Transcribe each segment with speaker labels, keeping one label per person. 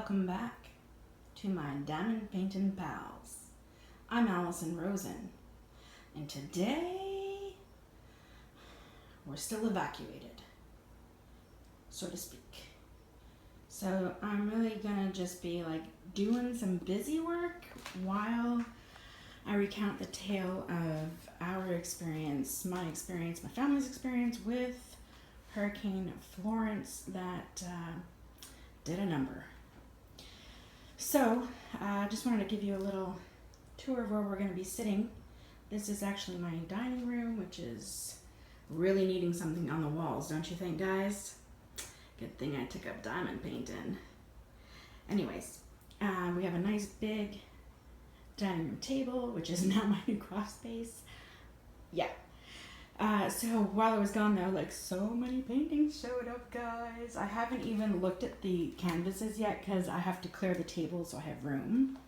Speaker 1: welcome back to my diamond painting pals. I'm Allison Rosen, and today we're still evacuated, so to speak. So I'm really gonna just be like doing some busy work while I recount the tale of our experience, my family's experience with Hurricane Florence that did a number. So I just wanted to give you a little tour of where we're going to be sitting. This is actually my dining room, which is really needing something on the walls, don't you think, guys? Good thing I took up diamond painting. Anyways, we have a nice big dining room table, which is now my new craft space. Yeah. So while I was gone though, like so many paintings showed up, guys. I haven't even looked at the canvases yet because I have to clear the table so I have room.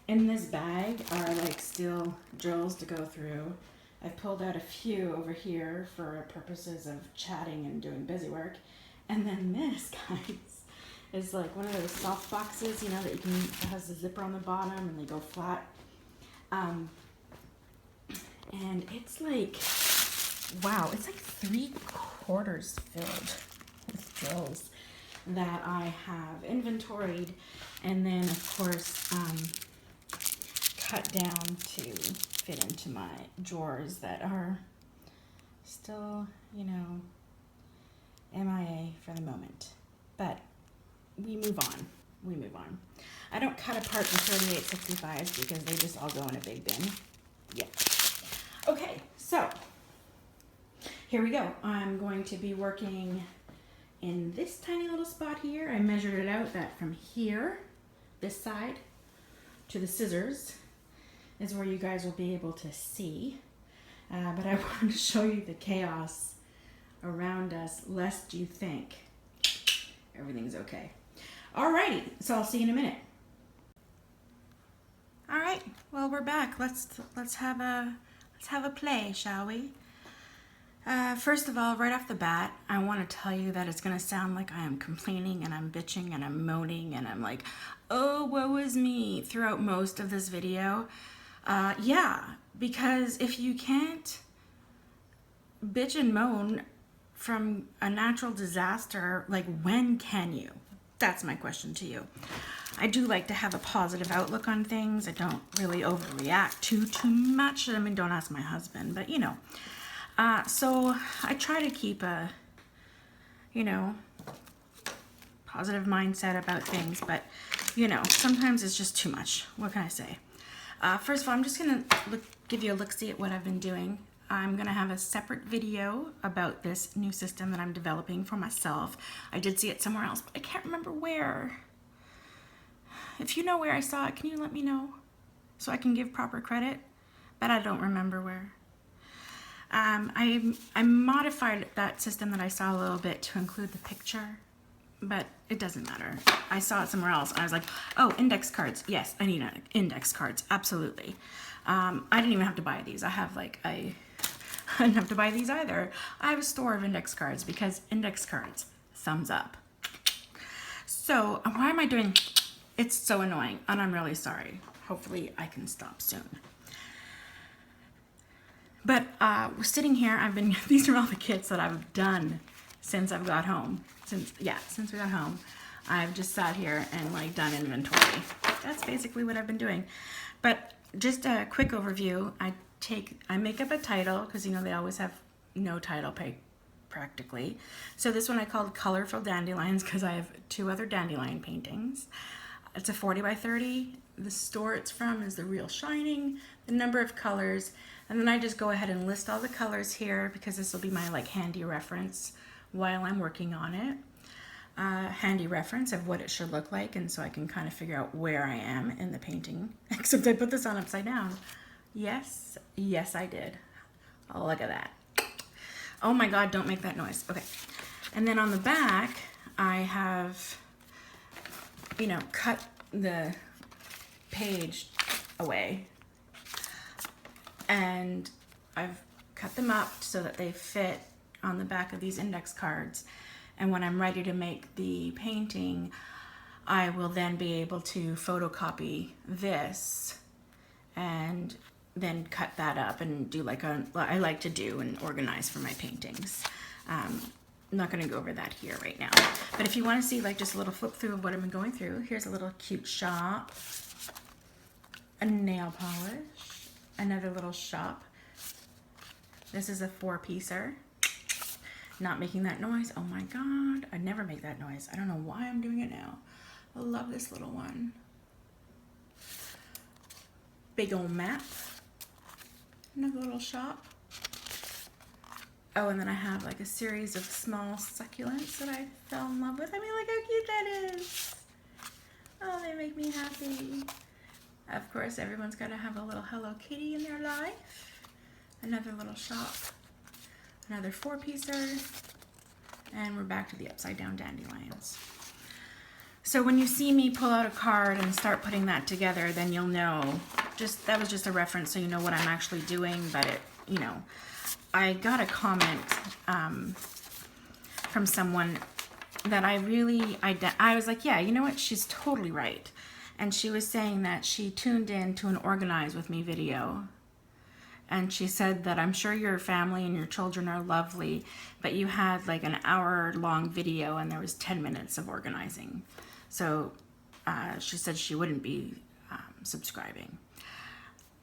Speaker 1: In this bag are like still drills to go through. I've pulled out a few over here for purposes of chatting and doing busy work. And then this, guys, is like one of those soft boxes, you know, that you can, it has a zipper on the bottom and they go flat. And it's like, wow, it's like 3/4 filled with drills that I have inventoried and then of course cut down to fit into my drawers that are still, you know, MIA for the moment. But we move on. I don't cut apart the 3865s because they just all go in a big bin. Yeah. Okay, so here we go. I'm going to be working in this tiny little spot here. I measured it out that from here, this side, to the scissors is where you guys will be able to see. But I wanted to show you the chaos around us, lest you think everything's okay. Alrighty, so I'll see you in a minute. All right, well, we're back. Let's have a play, shall we? First of all, right off the bat, I want to tell you that it's going to sound like I am complaining and I'm bitching and I'm moaning and I'm like, oh, woe is me throughout most of this video. Yeah, because if you can't bitch and moan from a natural disaster, like when can you? That's my question to you. I do like to have a positive outlook on things. I don't really overreact too much. I mean, don't ask my husband, but you know. So I try to keep a, you know, positive mindset about things, but you know, sometimes it's just too much. What can I say? First of all, I'm just gonna give you a look-see at what I've been doing. I'm gonna have a separate video about this new system that I'm developing for myself. I did see it somewhere else, but I can't remember where. If you know where I saw it, can you let me know so I can give proper credit? But I don't remember where. I modified that system that I saw a little bit to include the picture, but it doesn't matter. I saw it somewhere else. I was like, oh, index cards. Yes, I need index cards. Absolutely. I didn't even have to buy these. I didn't have to buy these either. I have a store of index cards because index cards, thumbs up. So why am I doing, it's so annoying and I'm really sorry. Hopefully I can stop soon. But we're sitting here, these are all the kits that I've done since I've got home. Since we got home. I've just sat here and like done inventory. That's basically what I've been doing. But just a quick overview, I make up a title, because you know they always have no title practically. So this one I called Colorful Dandelions because I have 2 other dandelion paintings. It's a 40 by 30. The store it's from is the Real Shining, the number of colors, and then I just go ahead and list all the colors here because this will be my like handy reference while I'm working on it. Handy reference of what it should look like, and so I can kind of figure out where I am in the painting. Except I put this on upside down. Yes, I did. Oh, look at that. Oh my God, don't make that noise. Okay. And then on the back, I have, you know, cut the page away. And I've cut them up so that they fit on the back of these index cards. And when I'm ready to make the painting, I will then be able to photocopy this and then cut that up and do like I like to do and organize for my paintings. I'm not going to go over that here right now. But if you want to see like just a little flip through of what I've been going through, here's a little cute shop, a nail polish, another little shop. This is a 4-piecer. Not making that noise. Oh my God, I never make that noise. I don't know why I'm doing it now. I love this little one. Big old map. Another little shop. Oh, and then I have like a series of small succulents that I fell in love with. I mean, look how cute that is. Oh, they make me happy. Of course, everyone's got to have a little Hello Kitty in their life. Another little shop. Another 4-piecer. And we're back to the upside down dandelions. So when you see me pull out a card and start putting that together, then you'll know, that was just a reference so you know what I'm actually doing. But I got a comment from someone that I was like, yeah, you know what, she's totally right. And she was saying that she tuned in to an Organize With Me video. And she said that I'm sure your family and your children are lovely, but you had like an hour-long video and there was 10 minutes of organizing. So she said she wouldn't be subscribing.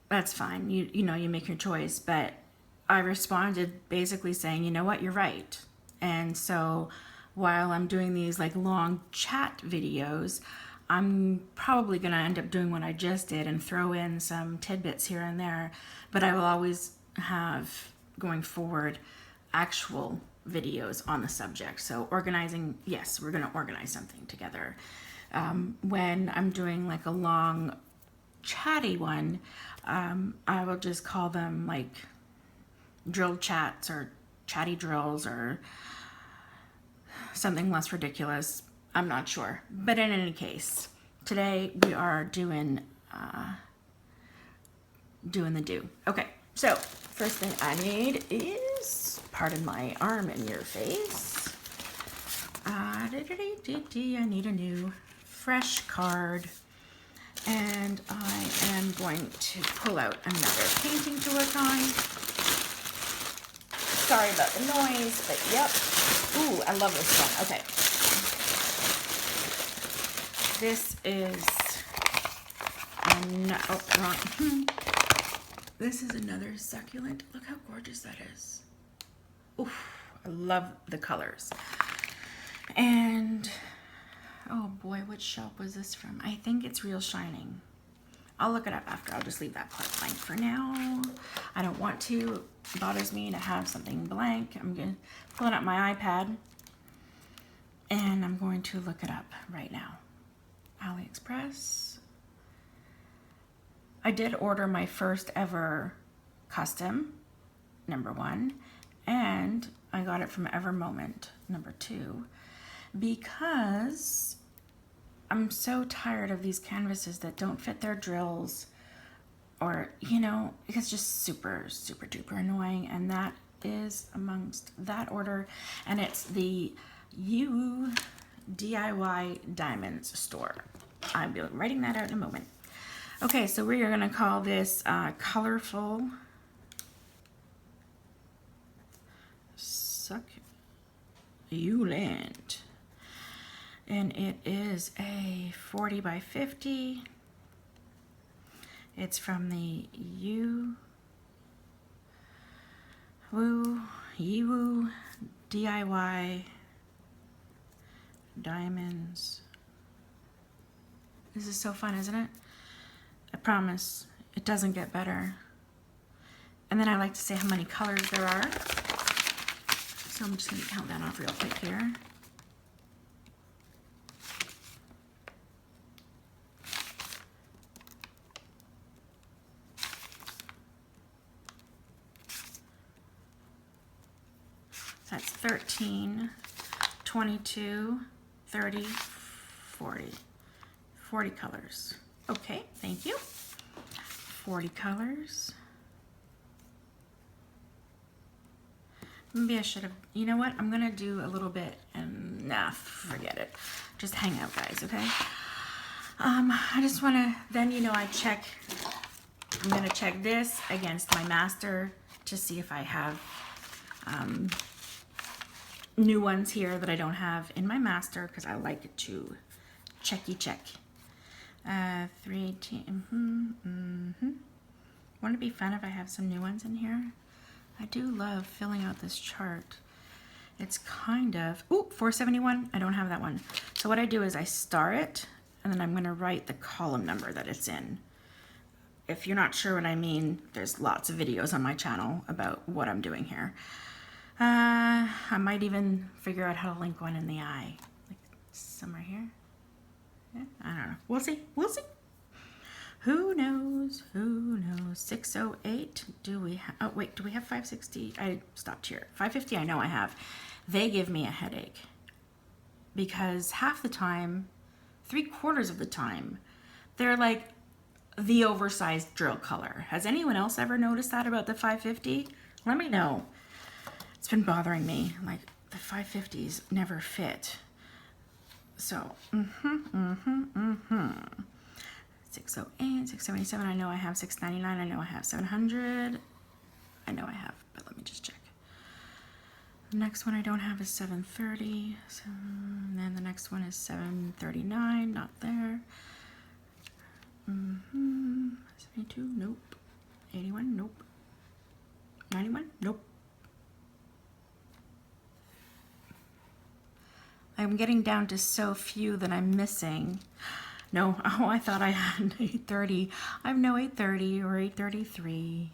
Speaker 1: That's fine. You make your choice. But I responded basically saying, you know what, you're right. And so while I'm doing these like long chat videos, I'm probably going to end up doing what I just did and throw in some tidbits here and there. But I will always have, going forward, actual videos on the subject. So organizing, yes, we're going to organize something together. When I'm doing like a long chatty one, I will just call them like drill chats or chatty drills or something less ridiculous. I'm not sure. But in any case, today we are doing the do. Okay, so first thing I need is, pardon my arm in your face. I need a new fresh card. And I am going to pull out another painting to work on. Sorry about the noise, but yep. Ooh, I love this one. Okay. This is wrong. This is another succulent. Look how gorgeous that is. Oof, I love the colors. And oh boy, which shop was this from? I think it's Real Shining. I'll look it up after. I'll just leave that part blank for now. I don't want to. It bothers me to have something blank. I'm going to pull out my iPad and I'm going to look it up right now. AliExpress. I did order my first ever custom, #1, and I got it from Evermoment, #2, because I'm so tired of these canvases that don't fit their drills, or, it's just super, super duper annoying, and that is amongst that order, and it's the DIY Diamonds store. I'll be writing that out in a moment. Okay, so we are going to call this Colorful Succulent. And it is a 40 by 50. It's from the Yiwu DIY Diamonds. This is so fun, isn't it? I promise, it doesn't get better. And then I like to say how many colors there are. So I'm just going to count that off real quick here. So that's 13, 22, 30, 40. 40 colors. Okay, thank you. 40 colors. Maybe I should have, you know what? I'm gonna do a little bit Nah, forget it. Just hang out, guys, okay? I just want to, then, you know, I'm going to check this against my master to see if I have new ones here that I don't have in my master, because I like to check. 318, Wouldn't it be fun if I have some new ones in here? I do love filling out this chart. It's kind of, 471, I don't have that one. So what I do is I star it, and then I'm gonna write the column number that it's in. If you're not sure what I mean, there's lots of videos on my channel about what I'm doing here. I might even figure out how to link one in the eye, like somewhere here. Yeah, I don't know. We'll see. Who knows? 608. Do we have, oh wait, do we have 560? I stopped here. 550 I know I have. They give me a headache because half the time, 3/4 of the time, they're like the oversized drill color. Has anyone else ever noticed that about the 550? Let me know. It's been bothering me. Like the 550s never fit. So, 608, 677, I know I have 699, I know I have 700, I know I have, but let me just check. The next one I don't have is 730, so, and then the next one is 739, not there. 72, nope. 81, nope. 91, nope. I'm getting down to so few that I'm missing. No, I thought I had 830. I have no 830 or 833.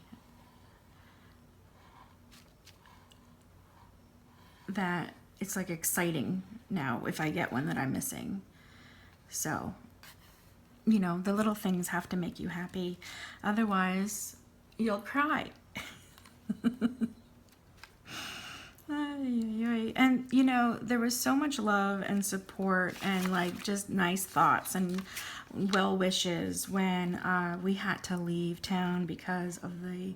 Speaker 1: That it's like exciting now if I get one that I'm missing. So, you know, the little things have to make you happy. Otherwise, you'll cry. And you know, there was so much love and support and like just nice thoughts and well wishes when we had to leave town because of the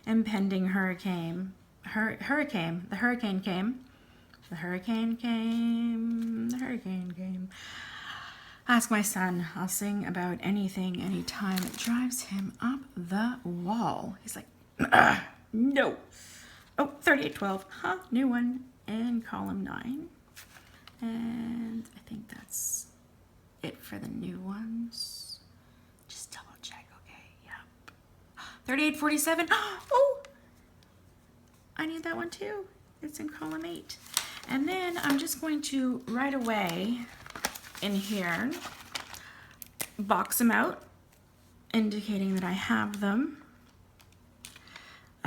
Speaker 1: impending hurricane. The hurricane came. Ask my son. I'll sing about anything, anytime. It drives him up the wall. He's like, no. Oh, 3812, new one in column 9. And I think that's it for the new ones. Just double check, okay, yep. 3847, oh, I need that one too. It's in column 8. And then I'm just going to right away in here, box them out, indicating that I have them.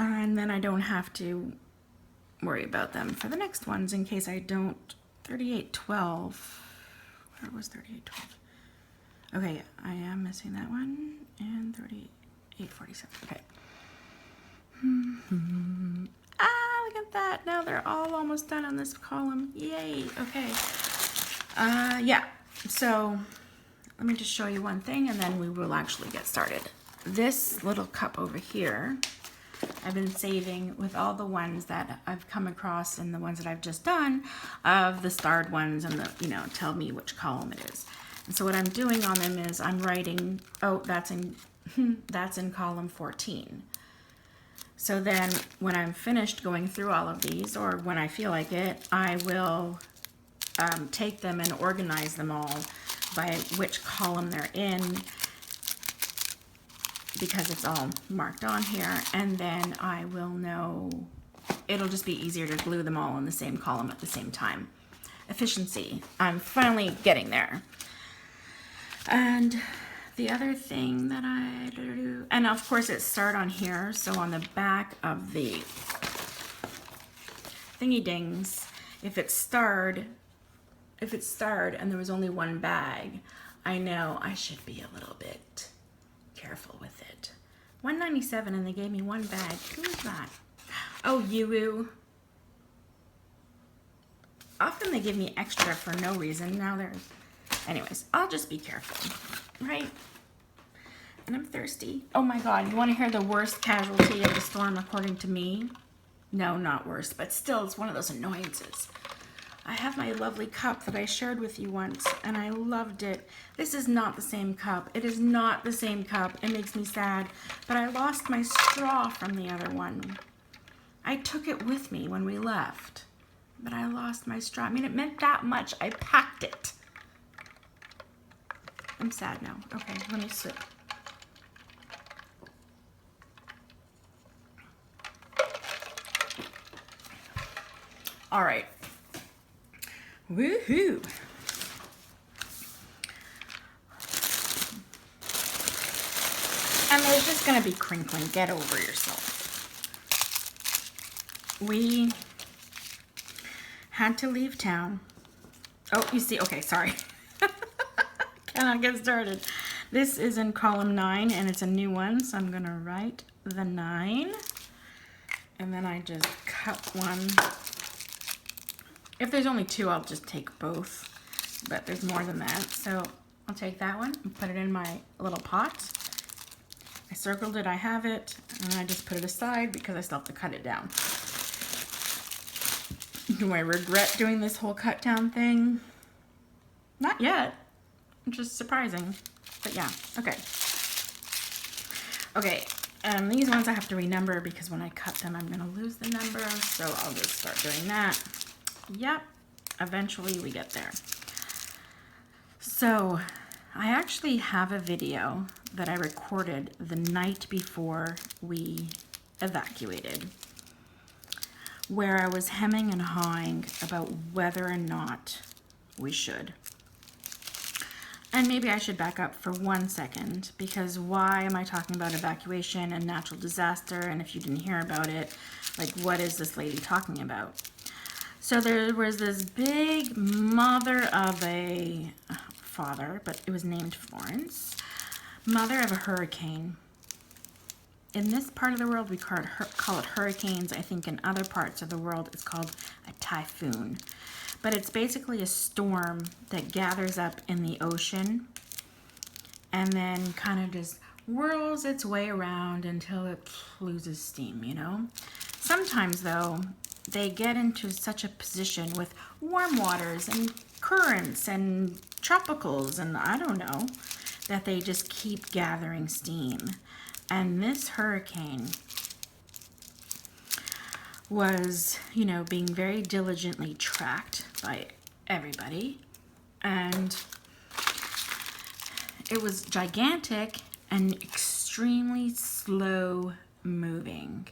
Speaker 1: And then I don't have to worry about them for the next ones in case I don't. 3812. Where was 3812? Okay, I am missing that one. And 3847. Okay. Look at that. Now they're all almost done on this column. Yay. Okay. Yeah. So let me just show you one thing and then we will actually get started. This little cup over here, I've been saving with all the ones that I've come across and the ones that I've just done of the starred ones and the, you know, tell me which column it is. And so what I'm doing on them is I'm writing, oh, that's in column 14. So then when I'm finished going through all of these, or when I feel like it, I will take them and organize them all by which column they're in, because it's all marked on here, and then I will know, it'll just be easier to glue them all in the same column at the same time. Efficiency, I'm finally getting there. And the other thing that I do, and of course it's starred on here, so on the back of the thingy dings, if it's starred and there was only one bag, I know I should be a little bit careful with it. $197 and they gave me one bag. Who is that? Oh, Yoo. Often they give me extra for no reason. Now there's, anyways, I'll just be careful, right? And I'm thirsty. Oh my God, you want to hear the worst casualty of the storm according to me? No, not worst, but still it's one of those annoyances. I have my lovely cup that I shared with you once, and I loved it. This is not the same cup. It is not the same cup. It makes me sad. But I lost my straw from the other one. I took it with me when we left, but I lost my straw. I mean, it meant that much. I packed it. I'm sad now. Okay, let me sip. All right. Woohoo! And there's just gonna be crinkling. Get over yourself. We had to leave town. Oh, you see, okay, sorry. Cannot get started. This is in column 9 and it's a new one, so I'm gonna write the 9 and then I just cut one. If there's only 2, I'll just take both, but there's more than that. So I'll take that one and put it in my little pot. I circled it, I have it, and I just put it aside because I still have to cut it down. Do I regret doing this whole cut down thing? Not yet, which is surprising, but yeah, okay. Okay, these ones I have to renumber because when I cut them, I'm gonna lose the number, so I'll just start doing that. Yep, eventually we get there. So I actually have a video that I recorded the night before we evacuated, where I was hemming and hawing about whether or not we should. And maybe I should back up for 1 second, because why am I talking about evacuation and natural disaster? And if you didn't hear about it, like, what is this lady talking about? So there was this big mother of a father, but it was named Florence, mother of a hurricane. In this part of the world, we call it hurricanes. I think in other parts of the world, it's called a typhoon. But it's basically a storm that gathers up in the ocean and then kind of just whirls its way around until it loses steam, you know? Sometimes, though, they get into such a position with warm waters and currents and tropicals and I don't know, that they just keep gathering steam. And this hurricane was, you know, being very diligently tracked by everybody. And it was gigantic and extremely slow moving.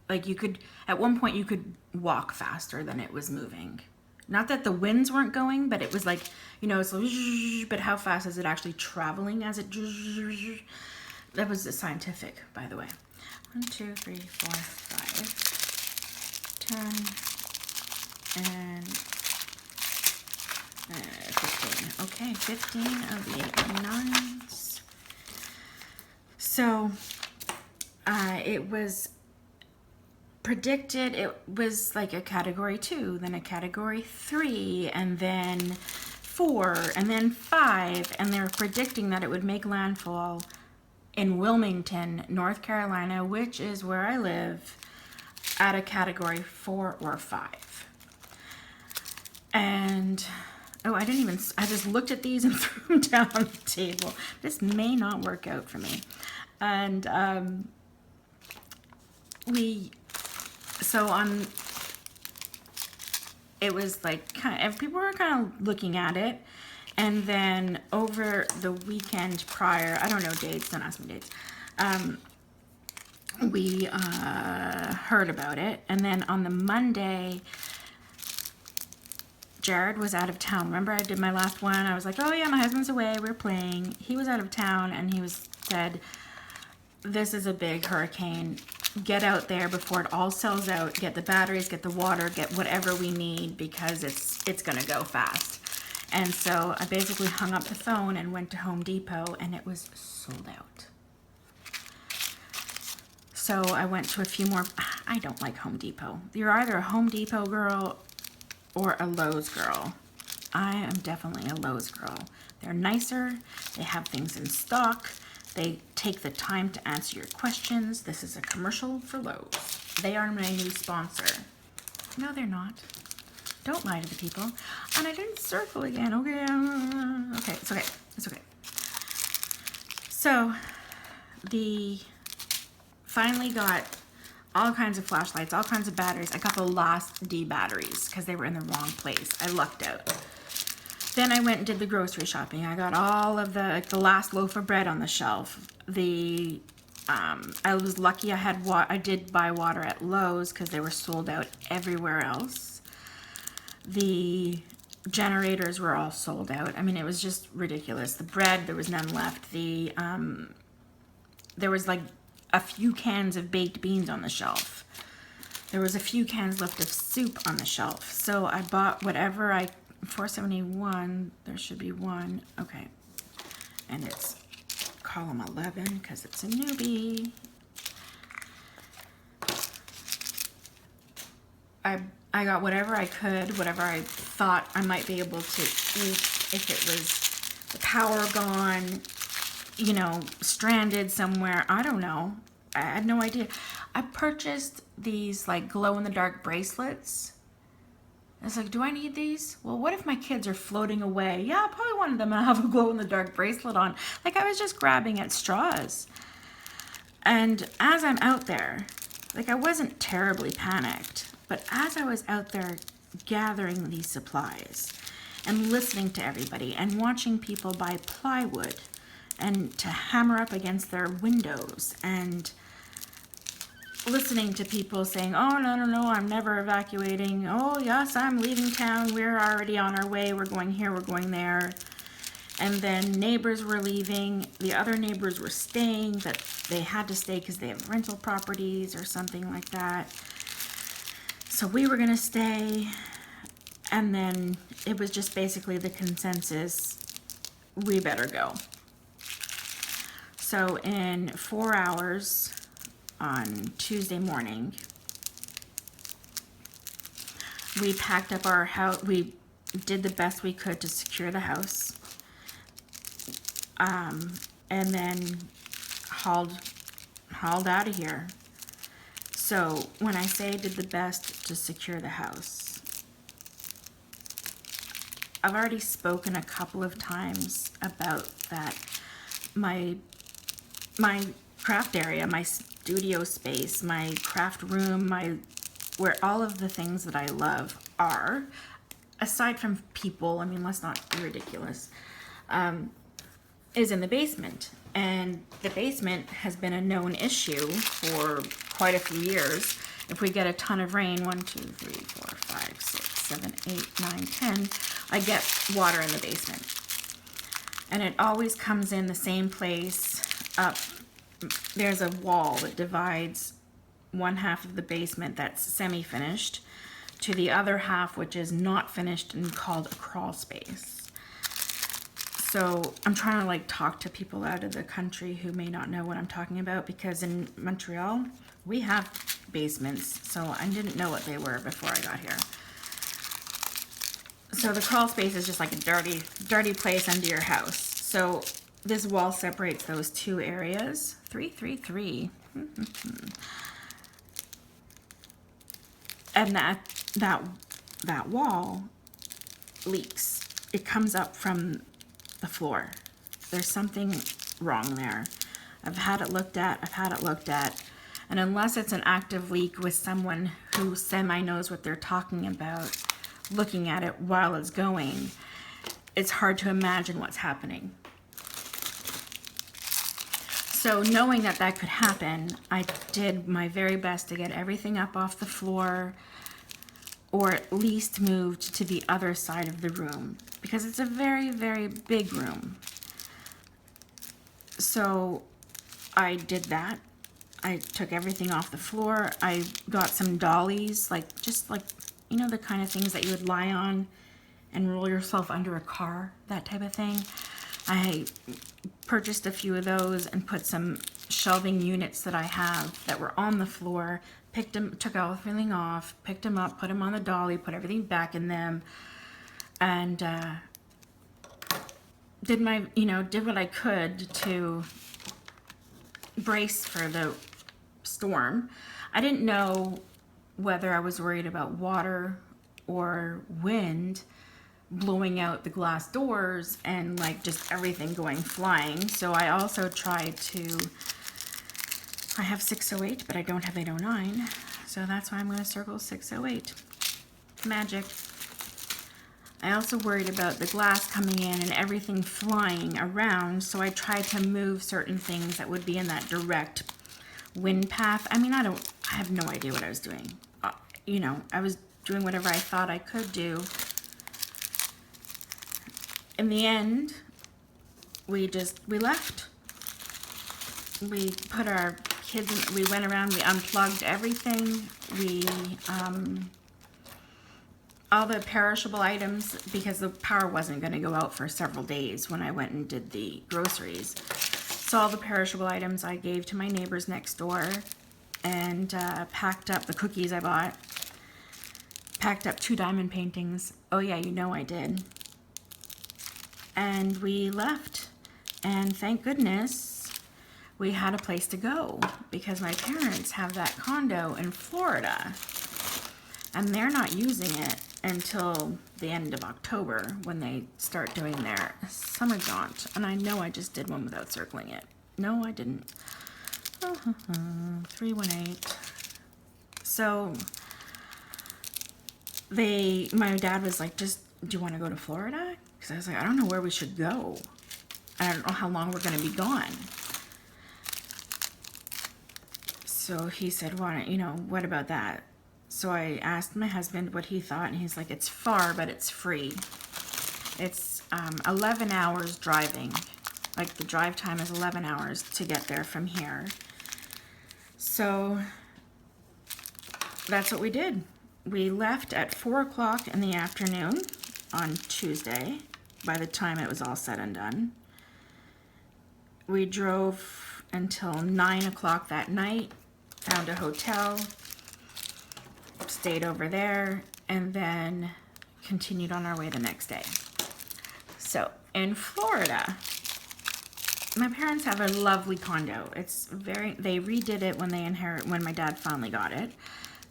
Speaker 1: Like you could, at one point you could walk faster than it was moving. Not that the winds weren't going, but it was like, you know, it's like, but how fast is it actually traveling as it, that was scientific, by the way. 1, 2, 3, 4, 5, 10, and 15. Okay, 15 of the 8 and 9s. So, it was predicted, it was like a category 2, then a category 3, and then 4, and then 5, and they were predicting that it would make landfall in Wilmington, North Carolina, which is where I live, at a category 4 or 5. And, oh, I just looked at these and threw them down on the table. This may not work out for me. And it was like people were kind of looking at it, and then over the weekend prior, I don't know dates, don't ask me dates, we heard about it, and then on the Monday, Jared was out of town. Remember I did my last one? I was like, oh yeah, my husband's away, we're playing. He was out of town, and he said, this is a big hurricane. Get out there before it all sells out. Get the batteries, get the water, get whatever we need, because it's gonna go fast. And so I basically hung up the phone and went to Home Depot, and it was sold out. So I went to a few more. I don't like Home Depot. You're either a Home Depot girl or a Lowe's girl. I am definitely a Lowe's girl. They're nicer, they have things in stock, they take the time to answer your questions. This is a commercial for Lowe's. They are my new sponsor. No, they're not. Don't lie to the people. And I didn't circle again. Okay. Okay, it's okay. It's okay. So, finally got all kinds of flashlights, all kinds of batteries. I got the last D batteries because they were in the wrong place. I lucked out. Then I went and did the grocery shopping. I got all of the last loaf of bread on the shelf. I was lucky I did buy water at Lowe's because they were sold out everywhere else. The generators were all sold out. I mean, it was just ridiculous. The bread, there was none left. There was like a few cans of baked beans on the shelf. There was a few cans left of soup on the shelf. So I bought whatever $4.71, there should be one. Okay. And it's column 11 because it's a newbie. I got whatever I could, whatever I thought I might be able to eat if it was the power gone, you know, stranded somewhere. I don't know. I had no idea. I purchased these like glow-in-the-dark bracelets. It's like, do I need these? Well, what if my kids are floating away? Yeah, I probably wanted them to have a glow-in-the-dark bracelet on. Like, I was just grabbing at straws. And as I'm out there, like, I wasn't terribly panicked, but as I was out there gathering these supplies and listening to everybody and watching people buy plywood and to hammer up against their windows and listening to people saying, oh, no, I'm never evacuating. Oh, yes, I'm leaving town. We're already on our way. We're going here, we're going there. And then neighbors were leaving. The other neighbors were staying, but they had to stay because they have rental properties or something like that. So we were going to stay. And then it was just basically the consensus, we better go. So in 4 hours, on Tuesday morning, we packed up our house. We did the best we could to secure the house, and then hauled out of here. So when I say did the best to secure the house, I've already spoken a couple of times about that. My craft area, my studio space, my craft room, where all of the things that I love are, aside from people, I mean, let's not be ridiculous, is in the basement. And the basement has been a known issue for quite a few years. If we get a ton of rain, 1, 2, 3, 4, 5, 6, 7, 8, 9, 10, I get water in the basement. And it always comes in the same place up. There's a wall that divides one half of the basement that's semi-finished to the other half, which is not finished and called a crawl space. So I'm trying to like talk to people out of the country who may not know what I'm talking about, because in Montreal we have basements, so I didn't know what they were before I got here. So the crawl space is just like a dirty place under your house. So this wall separates those two areas. 333. And that wall leaks. It comes up from the floor. There's something wrong there. I've had it looked at. And unless it's an active leak with someone who semi knows what they're talking about, looking at it while it's going, it's hard to imagine what's happening. So knowing that could happen, I did my very best to get everything up off the floor, or at least moved to the other side of the room, because it's a very, very big room. So I did that. I took everything off the floor. I got some dollies, just like, you know, the kind of things that you would lie on and roll yourself under a car, that type of thing. I purchased a few of those and put some shelving units that I have that were on the floor, took everything off, picked them up, put them on the dolly, put everything back in them, and did what I could to brace for the storm. I didn't know whether I was worried about water or wind blowing out the glass doors and like just everything going flying. So I also tried to, I have 608, but I don't have 809. So that's why I'm going to circle 608. Magic. I also worried about the glass coming in and everything flying around. So I tried to move certain things that would be in that direct wind path. I mean, I have no idea what I was doing. You know, I was doing whatever I thought I could do. In the end, we left. We put our kids in, we went around, we unplugged everything. We, all the perishable items, because the power wasn't going to go out for several days when I went and did the groceries. So all the perishable items I gave to my neighbors next door, and packed up the cookies I bought. Packed up 2 diamond paintings. Oh yeah, you know I did. And we left, and thank goodness we had a place to go, because my parents have that condo in Florida, and they're not using it until the end of October when they start doing their summer jaunt. And I know I just did one without circling it. No, I didn't. 318. So my dad was like, do you want to go to Florida? Because I was like, I don't know where we should go. I don't know how long we're going to be gone. So he said, what about that? So I asked my husband what he thought, and he's like, it's far, but it's free. It's 11 hours driving. Like, the drive time is 11 hours to get there from here. So that's what we did. We left at 4 o'clock in the afternoon on Tuesday, by the time it was all said and done. We drove until 9 o'clock that night, found a hotel, stayed over there, and then continued on our way the next day. So in Florida, my parents have a lovely condo. They redid it when my dad finally got it.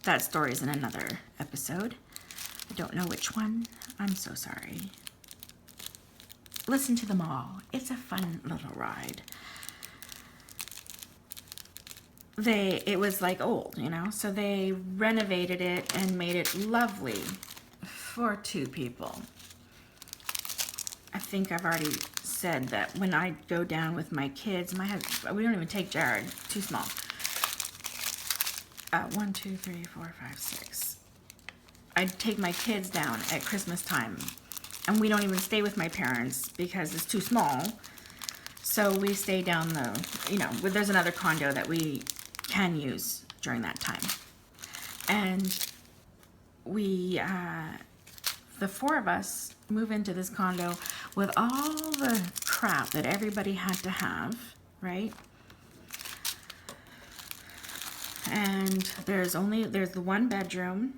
Speaker 1: That story's in another episode. I don't know which one. I'm so sorry. Listen to them all. It's a fun little ride. It was like old, so they renovated it and made it lovely for 2 people. I think I've already said that when I go down with my kids, we don't even take Jared, too small. 1, 2, 3, 4, 5, 6. I'd take my kids down at Christmas time, and we don't even stay with my parents because it's too small. So we stay down there's another condo that we can use during that time. And we, the 4 of us, move into this condo with all the crap that everybody had to have, right? And there's the 1 bedroom,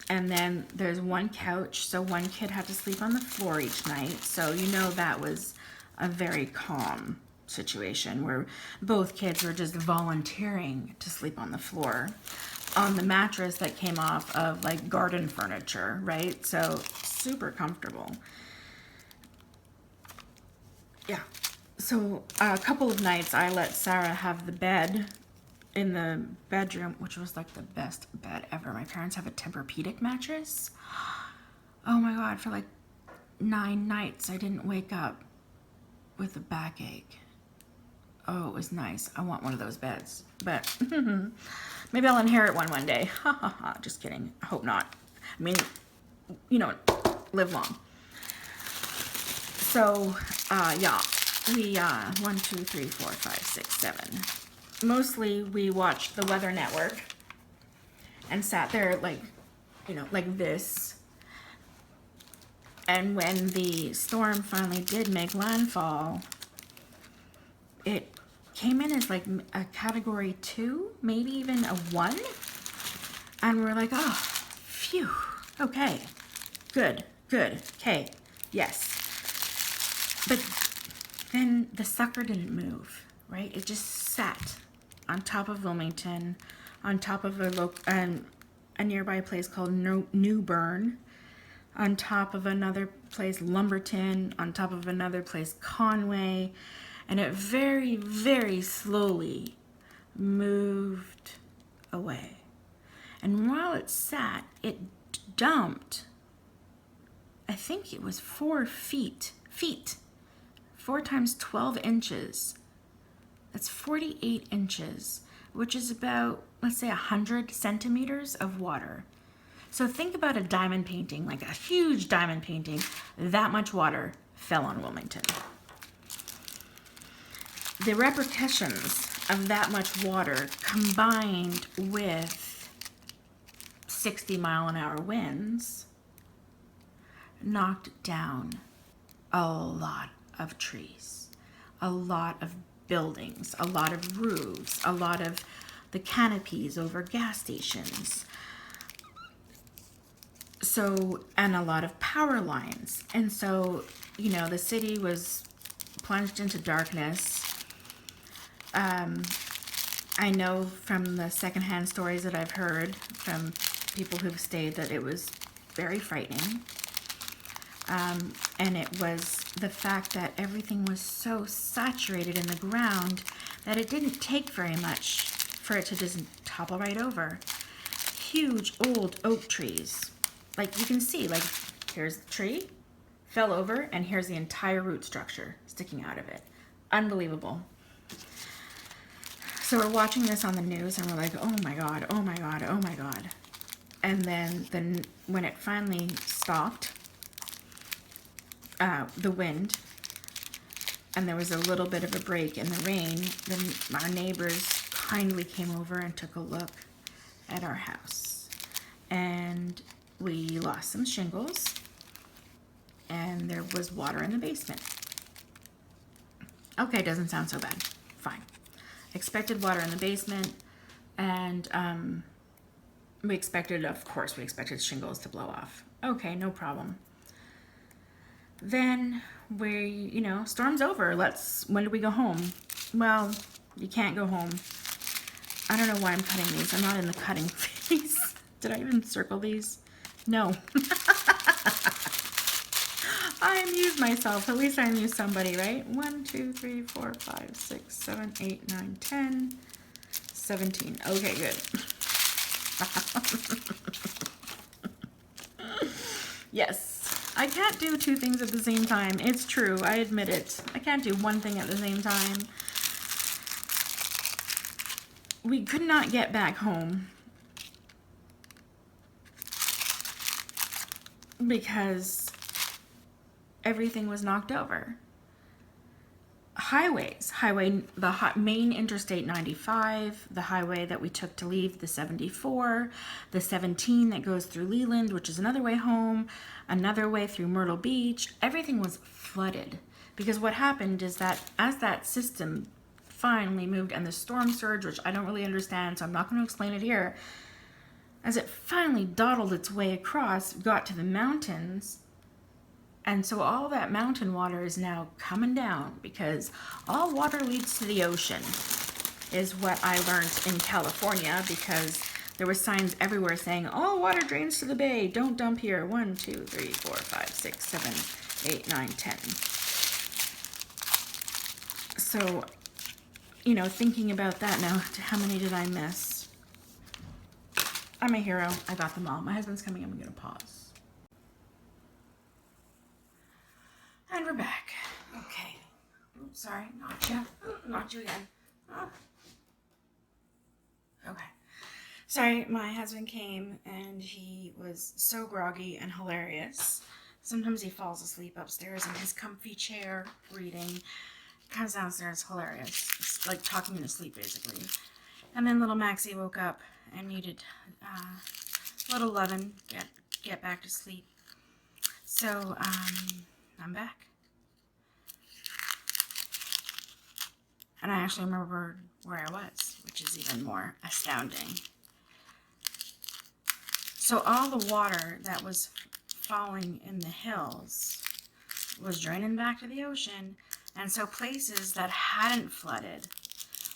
Speaker 1: and then there's 1 couch, so 1 kid had to sleep on the floor each night. So that was a very calm situation where both kids were just volunteering to sleep on the floor on the mattress that came off of like garden furniture, right? So super comfortable. Yeah. So a couple of nights I let Sarah have the bed in the bedroom, which was like the best bed ever. My parents have a Tempur-Pedic mattress. Oh my God, for like 9 nights I didn't wake up with a backache. Oh, it was nice. I want one of those beds. But maybe I'll inherit one day. Ha ha ha. Just kidding. I hope not. I mean, live long. So, yeah. We, 1, 2, 3, 4, 5, 6, 7. Mostly we watched the Weather Network and sat there like this. And when the storm finally did make landfall, it came in as like a category 2, maybe even a 1. And we're like, oh, phew, okay, good, okay, yes. But then the sucker didn't move, right? It just sat on top of Wilmington, on top of and a nearby place called New Bern, on top of another place, Lumberton, on top of another place, Conway, and it very, very slowly moved away. And while it sat, it dumped, I think it was 4 feet, 4 times 12 inches. That's 48 inches, which is about, let's say, 100 centimeters of water. So think about a diamond painting, like a huge diamond painting. That much water fell on Wilmington. The repercussions of that much water, combined with 60-mile-an-hour winds, knocked down a lot of trees, a lot of buildings, a lot of roofs, a lot of the canopies over gas stations. So, and a lot of power lines. And so, you know, the city was plunged into darkness. I know from the secondhand stories that I've heard from people who've stayed that it was very frightening. And it was the fact that everything was so saturated in the ground that it didn't take very much for it to just topple right over. Huge old oak trees. Like you can see, like here's the tree, fell over, and here's the entire root structure sticking out of it. Unbelievable. So we're watching this on the news and we're like, oh my God, oh my God, oh my God. And then when it finally stopped, the wind, and there was a little bit of a break in the rain, then our neighbors kindly came over and took a look at our house. And we lost some shingles, and there was water in the basement. Okay, doesn't sound so bad. Fine. Expected water in the basement, and we expected shingles to blow off. Okay, no problem. Then storm's over. When do we go home? Well, you can't go home. I don't know why I'm cutting these. I'm not in the cutting phase. Did I even circle these? No. I amused myself. At least I amused somebody, right? 1, 2, 3, 4, 5, 6, 7, 8, 9, 10, 17. Okay, good. Yes. I can't do 2 things at the same time. It's true. I admit it. I can't do 1 thing at the same time. We could not get back home because everything was knocked over. The main Interstate 95, the highway that we took to leave, the 74, the 17 that goes through Leland, which is another way home, another way through Myrtle Beach, everything was flooded. Because what happened is that as that system finally moved, and the storm surge, which I don't really understand, so I'm not going to explain it here, as it finally dawdled its way across, got to the mountains. And so all that mountain water is now coming down, because all water leads to the ocean, is what I learned in California, because there were signs everywhere saying, all water drains to the bay, don't dump here. 1, 2, 3, 4, 5, 6, 7, 8, 9, 10. So, thinking about that now, how many did I miss? I'm a hero. I got them all. My husband's coming. I'm going to pause. And we're back. Okay. Oops, sorry. Not you again. Oh. Okay. Sorry, my husband came and he was so groggy and hilarious. Sometimes he falls asleep upstairs in his comfy chair reading. Comes downstairs, hilarious. It's like talking in his sleep, basically. And then little Maxie woke up and needed little lovin', get back to sleep. So, I'm back. And I actually remember where I was, which is even more astounding. So all the water that was falling in the hills was draining back to the ocean. And so places that hadn't flooded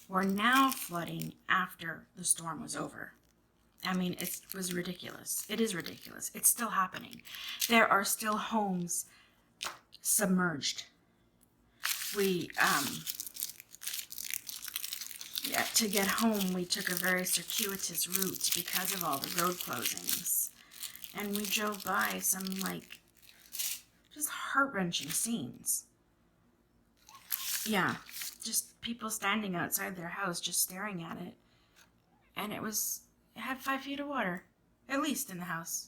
Speaker 1: were now flooding after the storm was over. I mean, it was ridiculous. It is ridiculous. It's still happening. There are still homes submerged. We, yeah, to get home, we took a very circuitous route because of all the road closings. And we drove by some, like, just heart-wrenching scenes. Yeah, just people standing outside their house just staring at it. And it had 5 feet of water, at least in the house.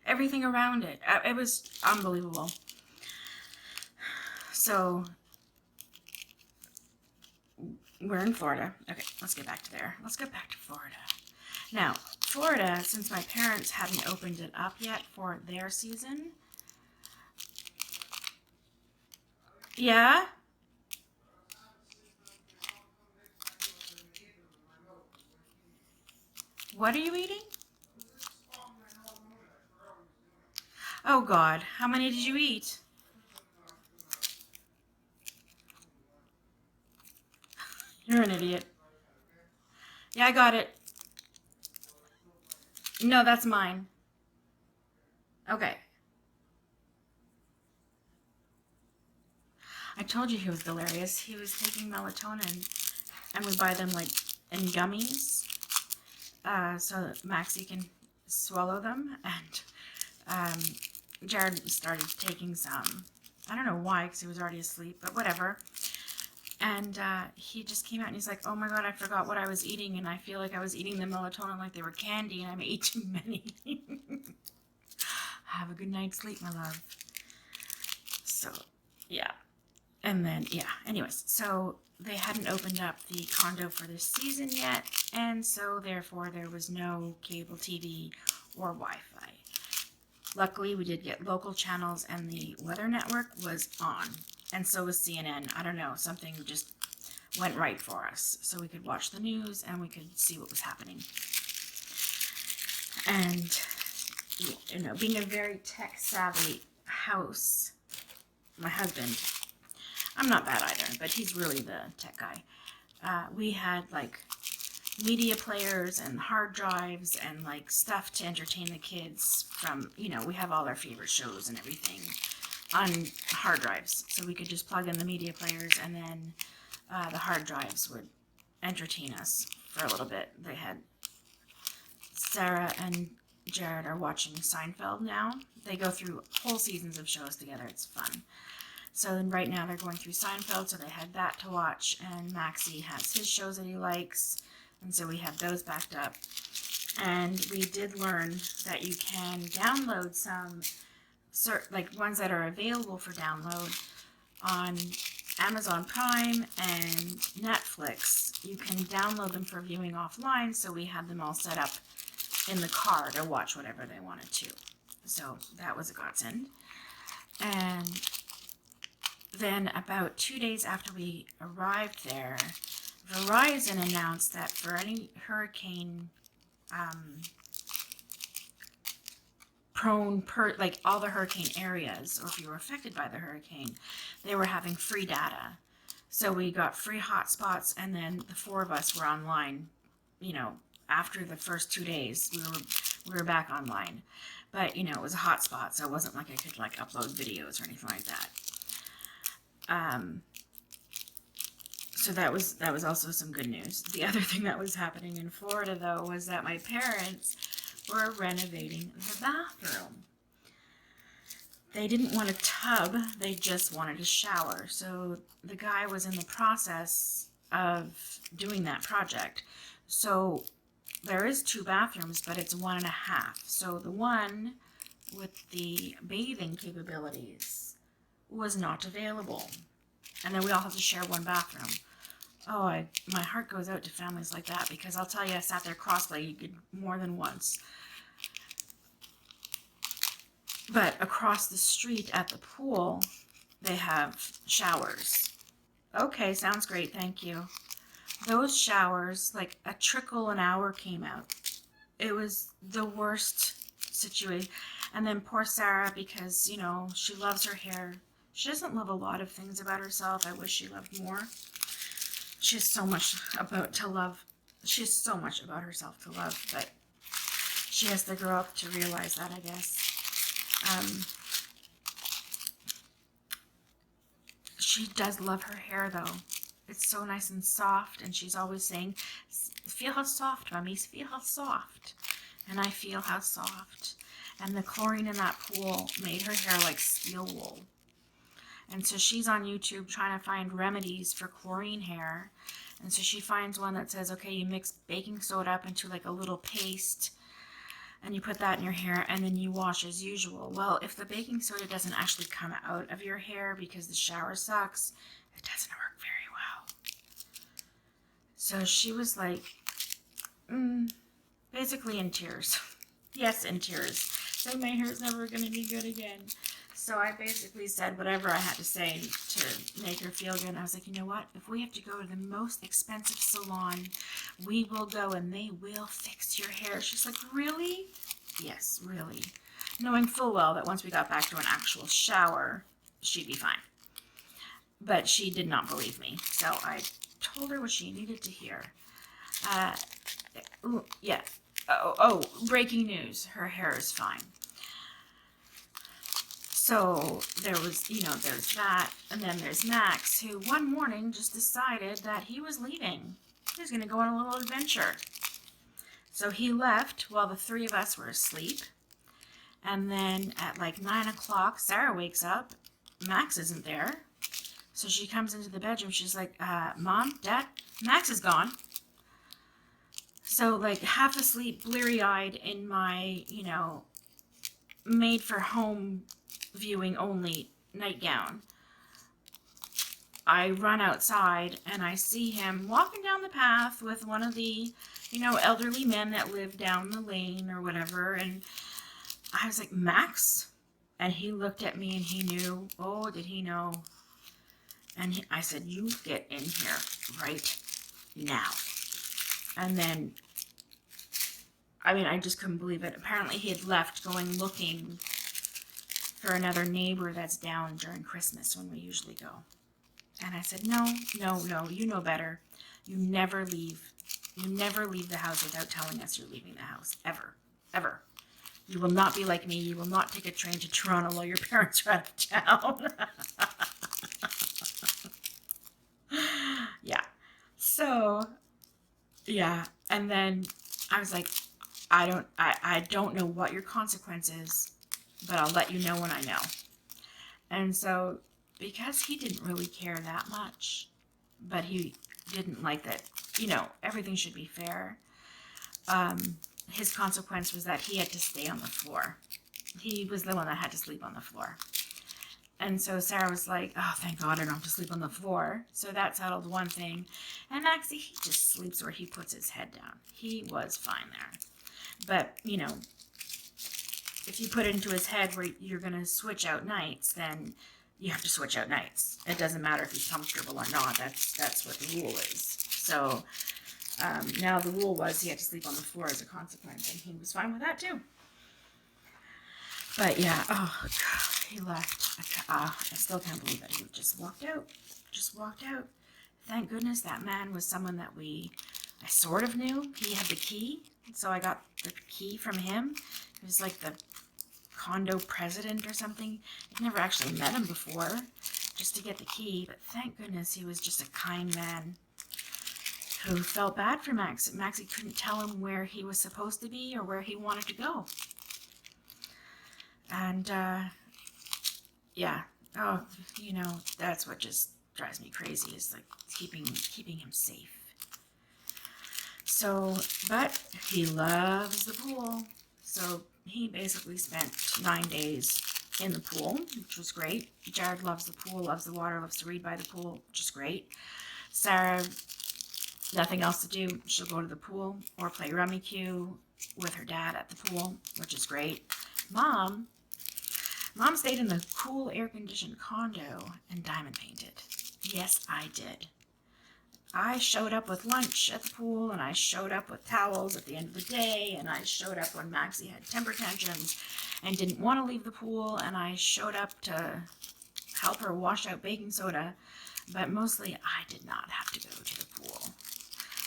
Speaker 1: Everything around it. It was unbelievable. So, we're in Florida. Okay, let's get back to there. Let's get back to Florida. Now, Florida, since my parents hadn't opened it up yet for their season. Yeah? What are you eating? Oh God, how many did you eat? You're an idiot. Yeah, I got it. No, that's mine. Okay. I told you he was delirious. He was taking melatonin, and we buy them like in gummies, so that Maxie can swallow them. And Jared started taking some. I don't know why, because he was already asleep, but whatever. And he just came out and he's like, oh my God, I forgot what I was eating, and I feel like I was eating the melatonin like they were candy, and I ate too many. Have a good night's sleep, my love. So, yeah. And then, yeah, anyways, so they hadn't opened up the condo for this season yet, and so therefore there was no cable TV or Wi-Fi. Luckily, we did get local channels, and the Weather Network was on, and so was CNN. I don't know, something just went right for us, so we could watch the news and we could see what was happening. And, you know, being a very tech-savvy house, my husband, I'm not bad either, but he's really the tech guy. We had, like, media players and hard drives and like stuff to entertain the kids from, you know, we have all our favorite shows and everything on hard drives, so we could just plug in the media players, and then the hard drives would entertain us for a little bit. They had Sarah and Jared are watching Seinfeld now. They go through whole seasons of shows together. It's fun. So then right now they're going through Seinfeld, so they had that to watch, and Maxie has his shows that he likes. And so we have those backed up. And we did learn that you can download some, like ones that are available for download on Amazon Prime and Netflix. You can download them for viewing offline, so we had them all set up in the car to watch whatever they wanted to. So that was a godsend. And then about 2 days after we arrived there, Verizon announced that for any hurricane prone, like all the hurricane areas, or if you were affected by the hurricane, they were having free data. So we got free hotspots, and then the 4 of us were online, you know, after the first 2 days, we were back online. But, you know, it was a hotspot, so it wasn't like I could like upload videos or anything like that. So that was also some good news. The other thing that was happening in Florida, though, was that my parents were renovating the bathroom. They didn't want a tub, they just wanted a shower. So the guy was in the process of doing that project. So there is 2 bathrooms, but it's 1.5. So the one with the bathing capabilities was not available. And then we all have to share one bathroom. Oh, my heart goes out to families like that, because I'll tell you, I sat there cross-legged more than once. But across the street at the pool, they have showers. Okay, sounds great, thank you. Those showers, like a trickle an hour came out. It was the worst situation. And then poor Sarah, because, you know, she loves her hair. She doesn't love a lot of things about herself. I wish she loved more. She has so much to love She has so much about herself to love, but she has to grow up to realize that, I guess. She does love her hair, though. It's so nice and soft, and she's always saying, feel how soft, Mummy, feel how soft. And I feel how soft. And the chlorine in that pool made her hair like steel wool. And so she's on YouTube trying to find remedies for chlorine hair. And so she finds one that says, okay, you mix baking soda up into like a little paste, and you put that in your hair, and then you wash as usual. Well, if the baking soda doesn't actually come out of your hair because the shower sucks, it doesn't work very well. So she was like, basically in tears. Yes, in tears. Saying my hair's never going to be good again. So I basically said whatever I had to say to make her feel good. And I was like, you know what? If we have to go to the most expensive salon, we will go and they will fix your hair. She's like, really? Yes, really. Knowing full well that once we got back to an actual shower, she'd be fine. But she did not believe me. So I told her what she needed to hear. Yeah. Oh, breaking news. Her hair is fine. So there was, there's that. And then there's Max, who one morning just decided that he was leaving. He was going to go on a little adventure. So he left while the three of us were asleep. And then at like 9 o'clock, Sarah wakes up. Max isn't there. So she comes into the bedroom. She's like, Mom, Dad, Max is gone. So like half asleep, bleary-eyed in my, made for home viewing only nightgown. I run outside and I see him walking down the path with one of the, elderly men that live down the lane or whatever. And I was like, Max? And he looked at me and he knew. Oh, did he know? And I said, you get in here right now. And then, I just couldn't believe it. Apparently he had left going looking for another neighbor that's down during Christmas when we usually go. And I said, no, you know better. You never leave. You never leave the house without telling us you're leaving the house. Ever. Ever. You will not be like me. You will not take a train to Toronto while your parents are out of town. Yeah. So, yeah. And then I was like, I don't know what your consequence is, but I'll let you know when I know. And so, because he didn't really care that much, but he didn't like that, everything should be fair, his consequence was that he had to stay on the floor. He was the one that had to sleep on the floor. And so Sarah was like, oh, thank God I don't have to sleep on the floor. So that settled one thing. And Maxie, he just sleeps where he puts his head down. He was fine there. But, if you put it into his head where you're going to switch out nights, then you have to switch out nights. It doesn't matter if he's comfortable or not. That's what the rule is. So now the rule was he had to sleep on the floor as a consequence, and he was fine with that too. But yeah, oh God, he left. I still can't believe it. He just walked out. Thank goodness that man was someone that I sort of knew. He had the key, so I got the key from him. He was like the condo president or something. I'd never actually met him before, just to get the key. But thank goodness he was just a kind man who felt bad for Max. Maxie couldn't tell him where he was supposed to be or where he wanted to go. And yeah, oh, that's what just drives me crazy, is like keeping him safe. So, but he loves the pool. So he basically spent 9 days in the pool, which was great. Jared loves the pool, loves the water, loves to read by the pool, which is great. Sarah, nothing else to do. She'll go to the pool or play rummy cue with her dad at the pool, which is great. Mom stayed in the cool air-conditioned condo and diamond painted. Yes, I did. I showed up with lunch at the pool, and I showed up with towels at the end of the day, and I showed up when Maxie had temper tantrums and didn't want to leave the pool, and I showed up to help her wash out baking soda, but mostly I did not have to go to the pool.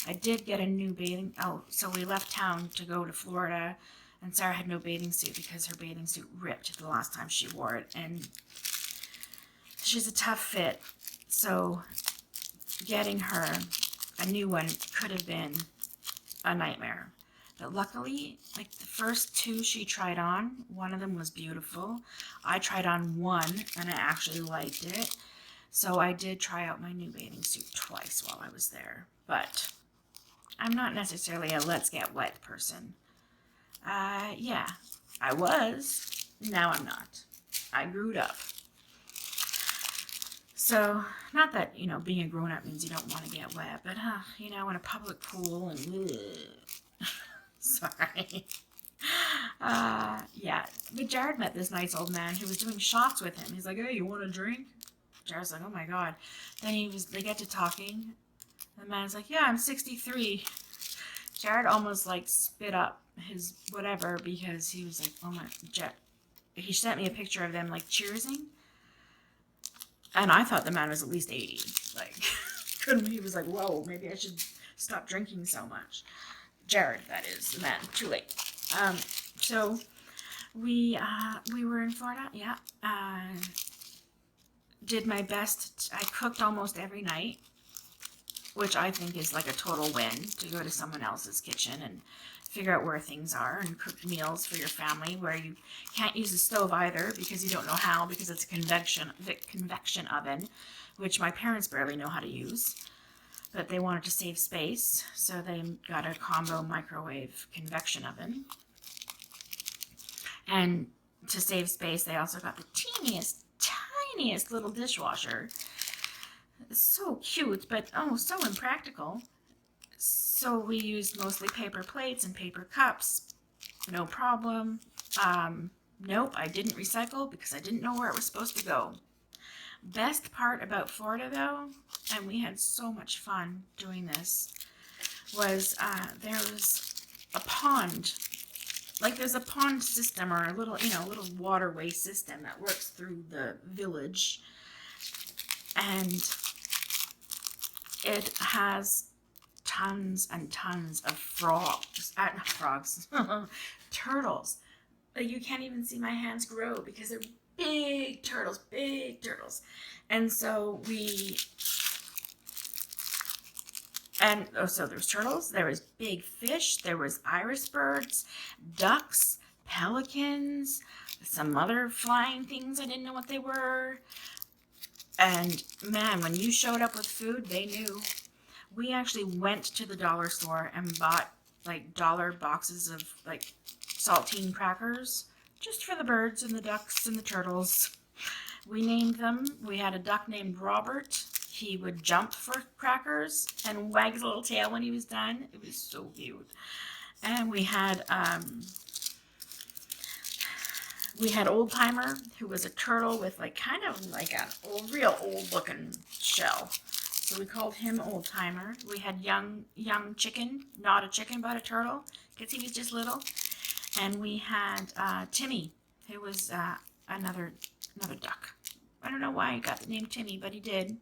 Speaker 1: I did get a new bathing, so we left town to go to Florida, and Sarah had no bathing suit because her bathing suit ripped the last time she wore it, and she's a tough fit, so getting her a new one could have been a nightmare. But luckily, like the first two she tried on, one of them was beautiful. I tried on one and I actually liked it. So I did try out my new bathing suit twice while I was there. But I'm not necessarily a let's get wet person. Yeah, I was. Now I'm not. I grew up. So, not that, being a grown-up means you don't want to get wet, but, in a public pool and, sorry. Yeah. But Jared met this nice old man who was doing shots with him. He's like, hey, you want a drink? Jared's like, oh my God. Then they get to talking. The man's like, yeah, I'm 63. Jared almost like spit up his whatever because he was like, oh my, he sent me a picture of them like cheersing. And I thought the man was at least 80. Like, he was like, whoa, maybe I should stop drinking so much. Jared, that is, the man. Too late. So we were in Florida, yeah. Did my best. I cooked almost every night, which I think is like a total win, to go to someone else's kitchen and figure out where things are and cook meals for your family where you can't use the stove either because you don't know how, because it's a convection oven, which my parents barely know how to use, but they wanted to save space, so they got a combo microwave convection oven. And to save space, they also got the tiniest little dishwasher. It's so cute, but so impractical. So we used mostly paper plates and paper cups. No problem. Nope, I didn't recycle because I didn't know where it was supposed to go. Best part about Florida, though, and we had so much fun doing this, was there was a pond. Like there's a pond system or a little waterway system that works through the village. And it has tons and tons of turtles. Like you can't even see my hands grow because they're big turtles. And so so there's turtles, there was big fish, there was iris birds, ducks, pelicans, some other flying things I didn't know what they were. And man, when you showed up with food, they knew. We actually went to the dollar store and bought like dollar boxes of like saltine crackers just for the birds and the ducks and the turtles. We named them. We had a duck named Robert. He would jump for crackers and wag his little tail when he was done. It was so cute. And we had Old Timer, who was a turtle with like kind of like a real old looking shell. So we called him Old Timer. We had young chicken, not a chicken but a turtle, because he was just little. And we had Timmy, who was another duck. I don't know why he got the name Timmy, but he did.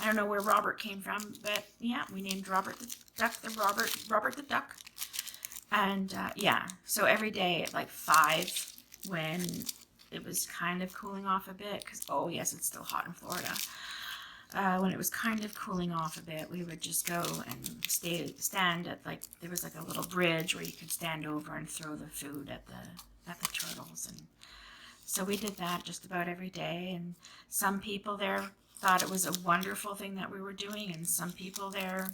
Speaker 1: I don't know where Robert came from, but yeah, we named Robert the duck, Robert the duck. And yeah, so every day at like 5, when it was kind of cooling off a bit, because oh yes, it's still hot in Florida. When it was kind of cooling off a bit, we would just go and stand at like, there was like a little bridge where you could stand over and throw the food at the turtles. And so we did that just about every day. And some people there thought it was a wonderful thing that we were doing, and some people there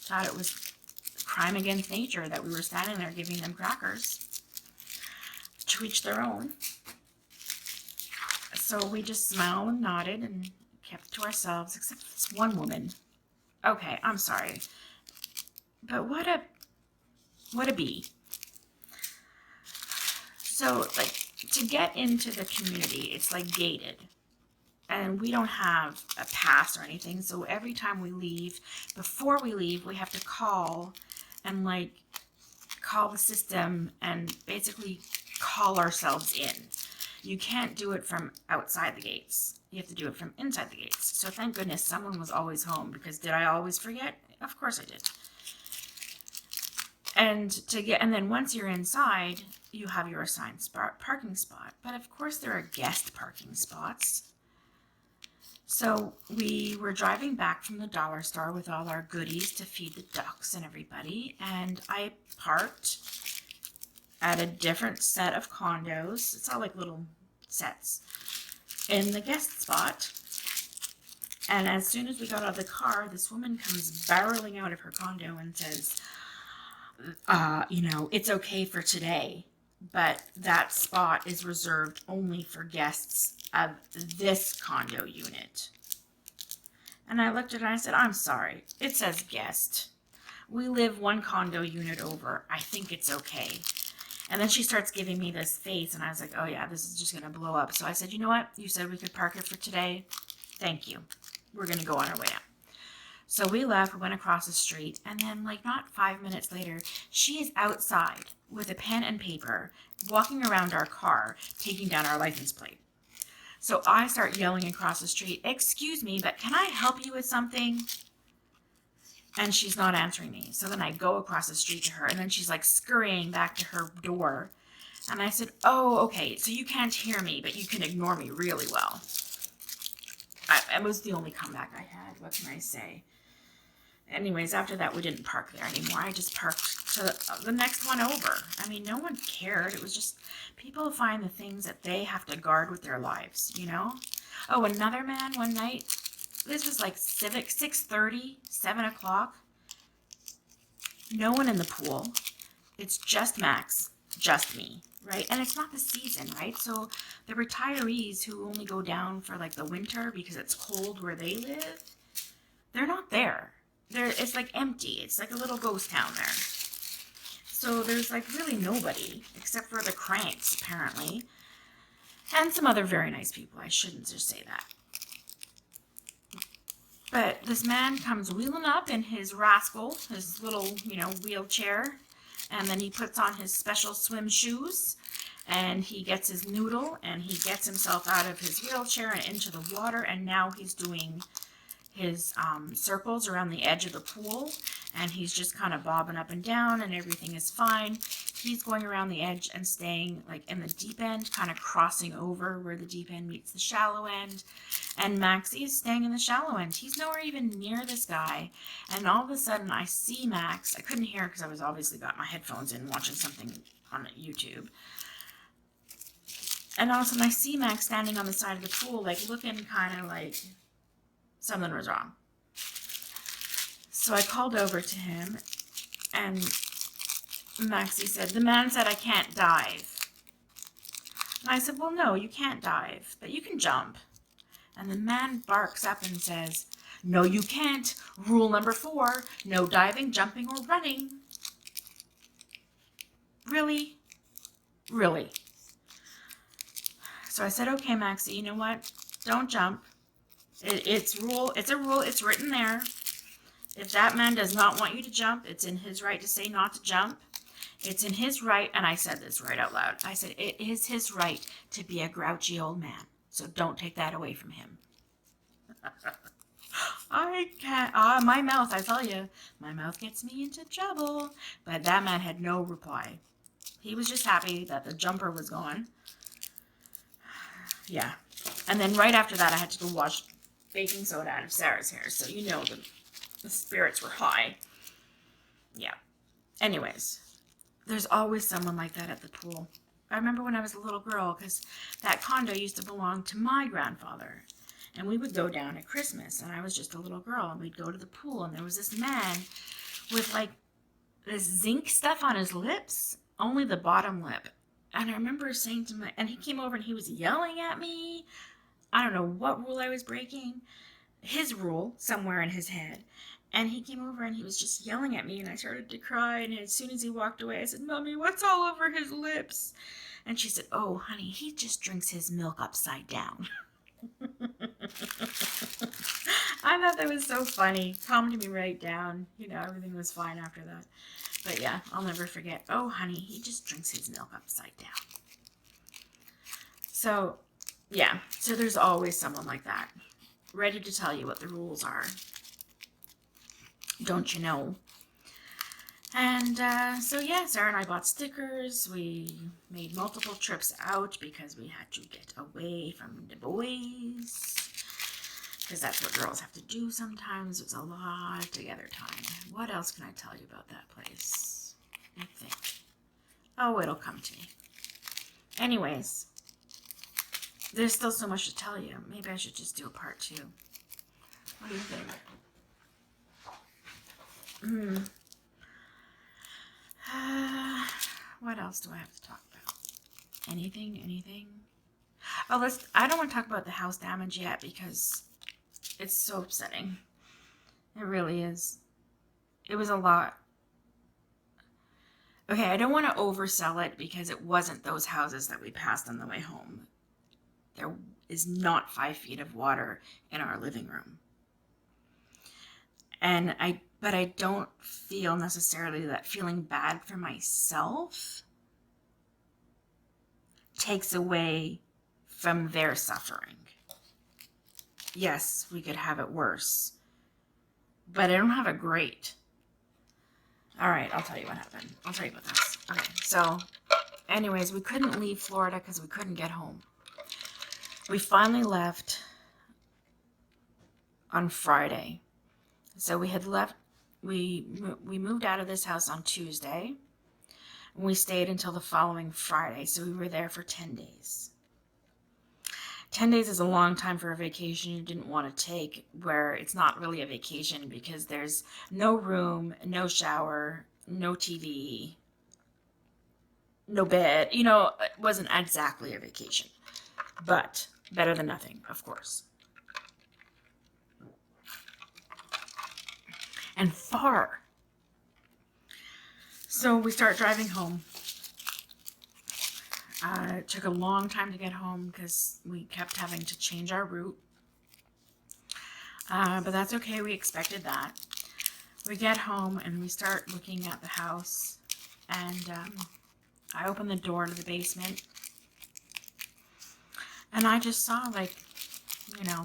Speaker 1: thought it was a crime against nature that we were standing there giving them crackers. To each their own. So we just smiled and nodded and kept to ourselves, except this one woman. Okay, I'm sorry, but what a bee. So like, to get into the community, it's like gated, and we don't have a pass or anything. So every time we leave, before we leave, we have to call and like call the system and basically call ourselves in. You can't do it from outside the gates. You have to do it from inside the gates. So thank goodness someone was always home, because did I always forget? Of course I did.
Speaker 2: And then once you're inside, you have your assigned parking spot. But of course there are guest parking spots. So we were driving back from the dollar store with all our goodies to feed the ducks and everybody, and I parked at a different set of condos. It's all like little sets in the guest spot. And as soon as we got out of the car, this woman comes barreling out of her condo and says, it's okay for today, but that spot is reserved only for guests of this condo unit. And I looked at her and I said, I'm sorry, it says guest. We live one condo unit over. I think it's okay. And then she starts giving me this face, and I was like, oh yeah, this is just going to blow up. So I said, you know what? You said we could park it for today. Thank you. We're going to go on our way out. So we left, we went across the street, and then like not 5 minutes later, she is outside with a pen and paper, walking around our car, taking down our license plate. So I start yelling across the street, excuse me, but can I help you with something? And she's not answering me. So then I go across the street to her, and then she's like scurrying back to her door. And I said, oh, okay, so you can't hear me, but you can ignore me really well. It was the only comeback I had. What can I say? Anyways, after that, we didn't park there anymore. I just parked to the next one over. I mean, no one cared. It was just people find the things that they have to guard with their lives, you know? Oh, another man one night. This was like 6:30, 7 o'clock. No one in the pool. It's just Max, just me, right? And it's not the season, right? So the retirees who only go down for like the winter because it's cold where they live, they're not there. It's like empty. It's like a little ghost town there. So there's like really nobody except for the cranks, apparently. And some other very nice people. I shouldn't just say that. But this man comes wheeling up in his rascal, his little, wheelchair. And then he puts on his special swim shoes. And he gets his noodle. And he gets himself out of his wheelchair and into the water. And now he's doing his circles around the edge of the pool, and he's just kind of bobbing up and down, and everything is fine. He's going around the edge and staying like in the deep end, kind of crossing over where the deep end meets the shallow end, and Maxie is staying in the shallow end. He's nowhere even near this guy, and all of a sudden I see Max. I couldn't hear because I was obviously got my headphones in watching something on YouTube. And all of a sudden I see Max standing on the side of the pool, like looking kind of like something was wrong. So I called over to him, and Maxie said, the man said I can't dive. And I said, well, no, you can't dive, but you can jump. And the man barks up and says, no, you can't. Rule number 4, no diving, jumping, or running. Really? Really? So I said, okay, Maxie, you know what? Don't jump. It's a rule, it's written there. If that man does not want you to jump, it's in his right to say not to jump. It's in his right, and I said this right out loud. I said, it is his right to be a grouchy old man. So don't take that away from him. I can't, my mouth, I tell you, my mouth gets me into trouble. But that man had no reply. He was just happy that the jumper was gone. Yeah. And then right after that, I had to go wash baking soda out of Sarah's hair. So the spirits were high. Yeah. Anyways, there's always someone like that at the pool. I remember when I was a little girl, because that condo used to belong to my grandfather. And we would go down at Christmas, and I was just a little girl, and we'd go to the pool, and there was this man with like this zinc stuff on his lips, only the bottom lip. And I remember saying to and he came over and he was yelling at me. I don't know what rule I was breaking. His rule, somewhere in his head. And he came over and he was just yelling at me, and I started to cry. And as soon as he walked away, I said, Mommy, what's all over his lips? And she said, oh, honey, he just drinks his milk upside down. I thought that was so funny. Calmed me right down. Everything was fine after that. But yeah, I'll never forget. Oh, honey, he just drinks his milk upside down. So, yeah. So there's always someone like that, ready to tell you what the rules are. Don't you know? And so, yeah, Sarah and I bought stickers. We made multiple trips out because we had to get away from the boys. Because that's what girls have to do sometimes. It was a lot of together time. What else can I tell you about that place? I think. Oh, it'll come to me. Anyways, there's still so much to tell you. Maybe I should just do a part 2. What do you think? What else do I have to talk about? Anything? Oh, I don't want to talk about the house damage yet because it's so upsetting. It really is. It was a lot. Okay, I don't want to oversell it because it wasn't those houses that we passed on the way home. There is not 5 feet of water in our living room. But I don't feel necessarily that feeling bad for myself takes away from their suffering. Yes, we could have it worse, but I don't have it great. All right, I'll tell you what happened. I'll tell you about this. Okay, so anyways, we couldn't leave Florida because we couldn't get home. We finally left on Friday. So we had left, we moved out of this house on Tuesday. And we stayed until the following Friday, so we were there for 10 days. 10 days is a long time for a vacation you didn't want to take, where it's not really a vacation because there's no room, no shower, no TV, no bed. You know, it wasn't exactly a vacation, but better than nothing, of course. And far. So we start driving home. It took a long time to get home because we kept having to change our route. But that's okay. We expected that. We get home and we start looking at the house. And I open the door to the basement. And I just saw, like, you know,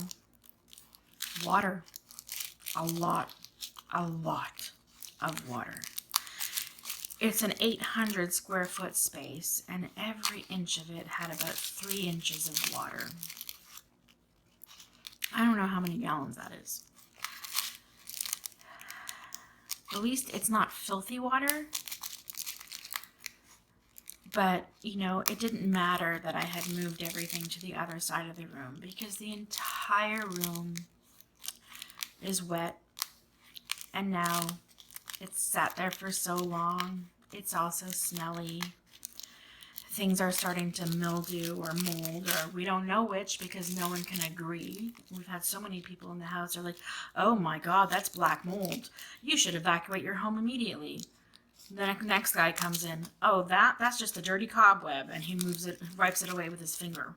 Speaker 2: water. A lot of water. It's an 800 square foot space, and every inch of it had about 3 inches of water. I don't know how many gallons that is. At least it's not filthy water. But, you know, it didn't matter that I had moved everything to the other side of the room because the entire room is wet. And now it's sat there for so long. It's also smelly. Things are starting to mildew or mold, or we don't know which because no one can agree. We've had so many people in the house are like, oh my God, that's black mold. You should evacuate your home immediately. The next guy comes in. Oh, that's just a dirty cobweb, and he wipes it away with his finger.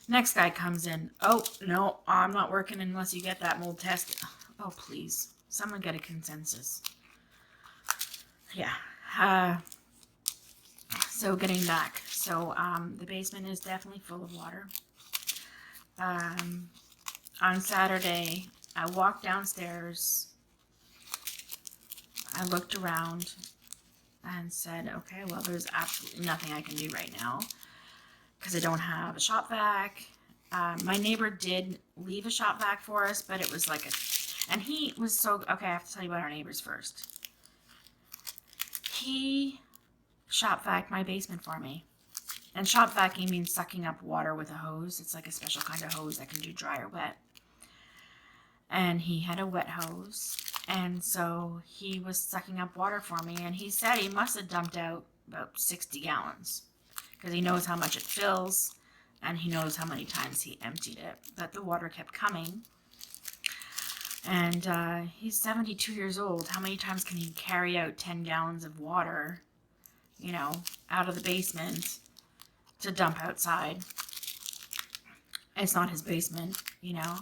Speaker 2: Next guy comes in. Oh, no, I'm not working unless you get that mold tested. Oh, please. Someone get a consensus. Yeah. So getting back. So the basement is definitely full of water. On Saturday, I walked downstairs. I looked around and said, okay, well, there's absolutely nothing I can do right now because I don't have a shop vac. My neighbor did leave a shop vac for us, but it was like and he was so, okay, I have to tell you about our neighbors first. He shop vac my basement for me. And shop vacuum means sucking up water with a hose. It's like a special kind of hose that can do dry or wet. And he had a wet hose. And so he was sucking up water for me. And he said he must have dumped out about 60 gallons. Because he knows how much it fills. And he knows how many times he emptied it. But the water kept coming. And he's 72 years old. How many times can he carry out 10 gallons of water, you know, out of the basement to dump outside? It's not his basement, you know.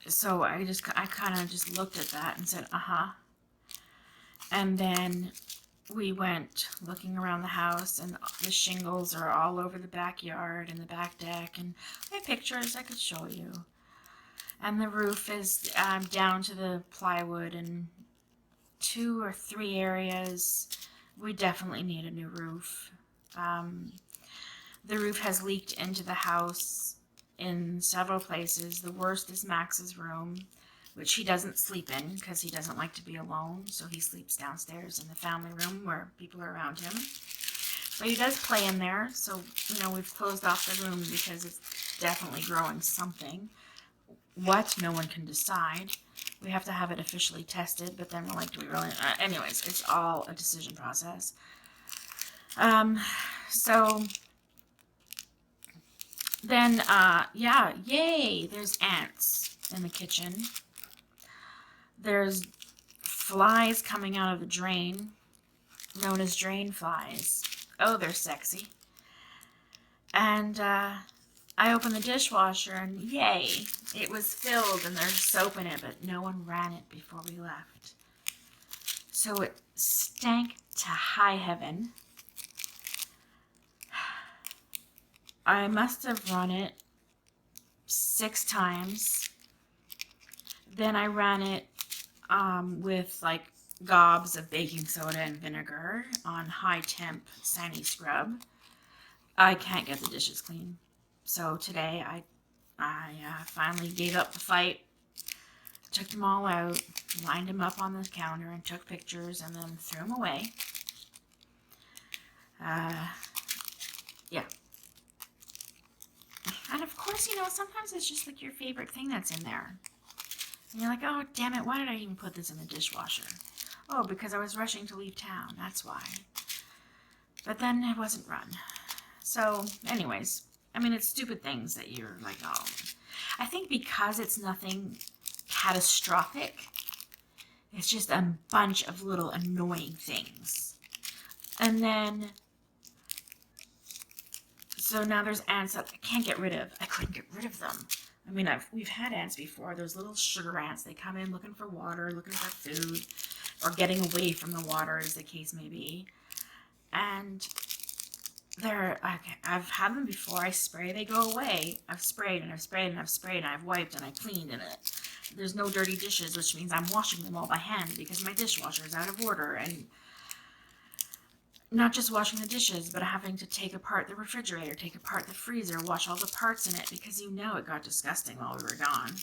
Speaker 2: So I kind of just looked at that and said, And then we went looking around the house, and the shingles are all over the backyard and the back deck, and I have pictures I could show you. And the roof is down to the plywood, and 2 or 3 areas we definitely need a new roof. The roof has leaked into the house in several places. The worst is Max's room, which he doesn't sleep in because he doesn't like to be alone, so he sleeps downstairs in the family room where people are around him. But he does play in there, so we've closed off the room because it's definitely growing something. What? No one can decide. We have to have it officially tested, but then we're like, do we really? Anyways, it's all a decision process. So then, yay! There's ants in the kitchen. There's flies coming out of the drain, known as drain flies. Oh, they're sexy. And I opened the dishwasher, and yay, it was filled, and there's soap in it, but no one ran it before we left. So it stank to high heaven. I must have run it 6 times. Then I ran it with like gobs of baking soda and vinegar on high temp Sani scrub. I can't get the dishes clean. So today I finally gave up the fight, took them all out, lined them up on the counter and took pictures and then threw them away. Yeah. And of course, sometimes it's just like your favorite thing that's in there. And you're like, oh, damn it, why did I even put this in the dishwasher? Oh, because I was rushing to leave town, that's why. But then it wasn't run. So, anyways, it's stupid things that you're like, oh. I think because it's nothing catastrophic, it's just a bunch of little annoying things. And then, so now there's ants that I can't get rid of. I couldn't get rid of them. We've had ants before. Those little sugar ants. They come in looking for water, looking for food, or getting away from the water, as the case may be. And I've had them before. I spray, they go away. I've sprayed and I've sprayed and I've sprayed and I've wiped and I've cleaned, and there's no dirty dishes, which means I'm washing them all by hand because my dishwasher is out of order. And not just washing the dishes, but having to take apart the refrigerator, take apart the freezer, wash all the parts in it because it got disgusting while we were gone.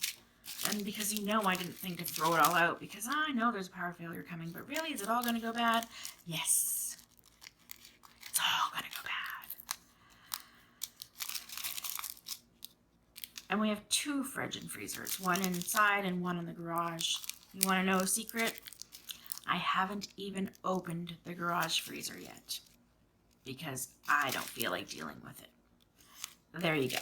Speaker 2: And because I didn't think to throw it all out because I know there's a power failure coming, but really, is it all going to go bad? Yes. It's all going to go bad. And we have 2 fridge and freezers, one inside and one in the garage. You want to know a secret? I haven't even opened the garage freezer yet because I don't feel like dealing with it. There you go.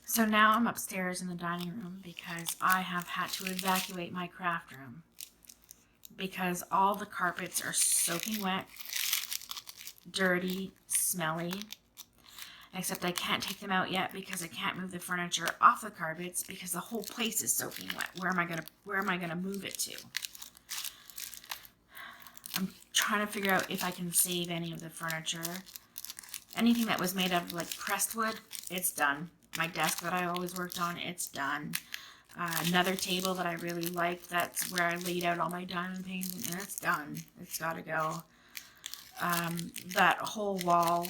Speaker 2: So now I'm upstairs in the dining room because I have had to evacuate my craft room because all the carpets are soaking wet, dirty, smelly. Except I can't take them out yet because I can't move the furniture off the carpets because the whole place is soaking wet. Where am I gonna move it to? I'm trying to figure out if I can save any of the furniture. Anything that was made out of like pressed wood, it's done. My desk that I always worked on, it's done. Another table that I really liked, that's where I laid out all my diamond paintings, and it's done. It's gotta go. That whole wall,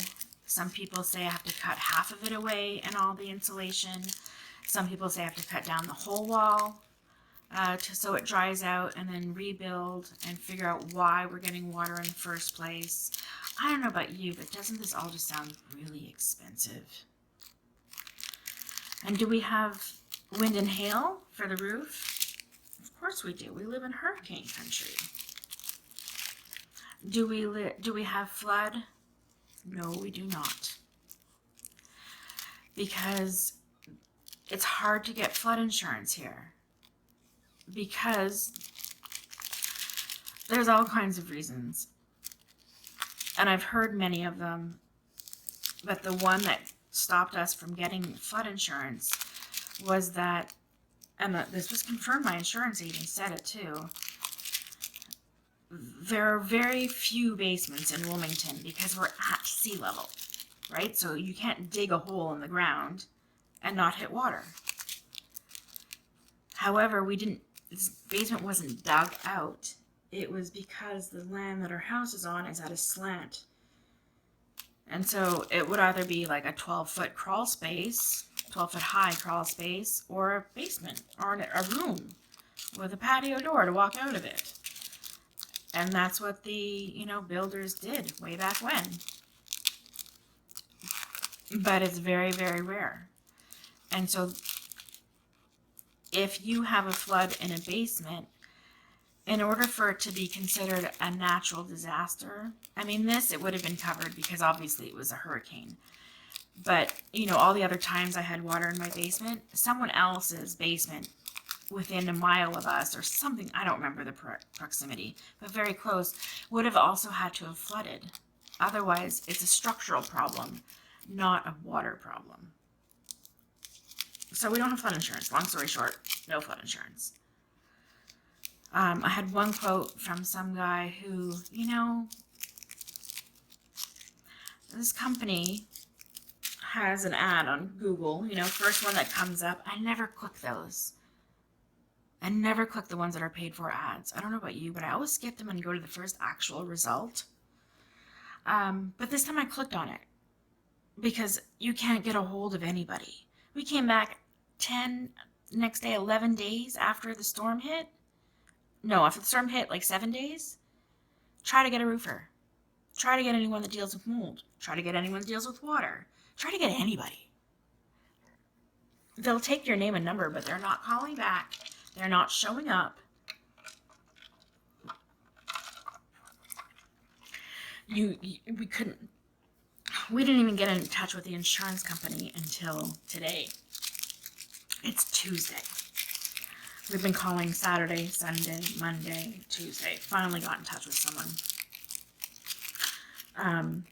Speaker 2: some people say I have to cut half of it away and all the insulation. Some people say I have to cut down the whole wall so it dries out and then rebuild and figure out why we're getting water in the first place. I don't know about you, but doesn't this all just sound really expensive? And do we have wind and hail for the roof? Of course we do. We live in hurricane country. Do we have flood? No, we do not. Because it's hard to get flood insurance here. Because there's all kinds of reasons. And I've heard many of them. But the one that stopped us from getting flood insurance was that, and this was confirmed, my insurance agent said it too, there are very few basements in Wilmington because we're at sea level, right? So you can't dig a hole in the ground and not hit water. However, this basement wasn't dug out. It was because the land that our house is on is at a slant. And so it would either be like a 12-foot crawl space, 12-foot high crawl space, or a basement, or a room with a patio door to walk out of it. And that's what the, builders did way back when. But it's very, very rare. And so if you have a flood in a basement, in order for it to be considered a natural disaster, it would have been covered because obviously it was a hurricane. But, all the other times I had water in my basement, someone else's basement within a mile of us or something, I don't remember the proximity, but very close, would have also had to have flooded. Otherwise, it's a structural problem, not a water problem. So we don't have flood insurance. Long story short, no flood insurance. I had one quote from some guy who, this company has an ad on Google, first one that comes up. I never click those. I never click the ones that are paid for ads. I don't know about you, but I always skip them and go to the first actual result. But this time I clicked on it because you can't get a hold of anybody. We came back next day, 11 days after the storm hit. No, after the storm hit, like 7 days. Try to get a roofer. Try to get anyone that deals with mold. Try to get anyone that deals with water. Try to get anybody. They'll take your name and number, but they're not calling back. They're not showing up. We didn't even get in touch with the insurance company until today. It's Tuesday. We've been calling Saturday, Sunday, Monday, Tuesday. Finally got in touch with someone.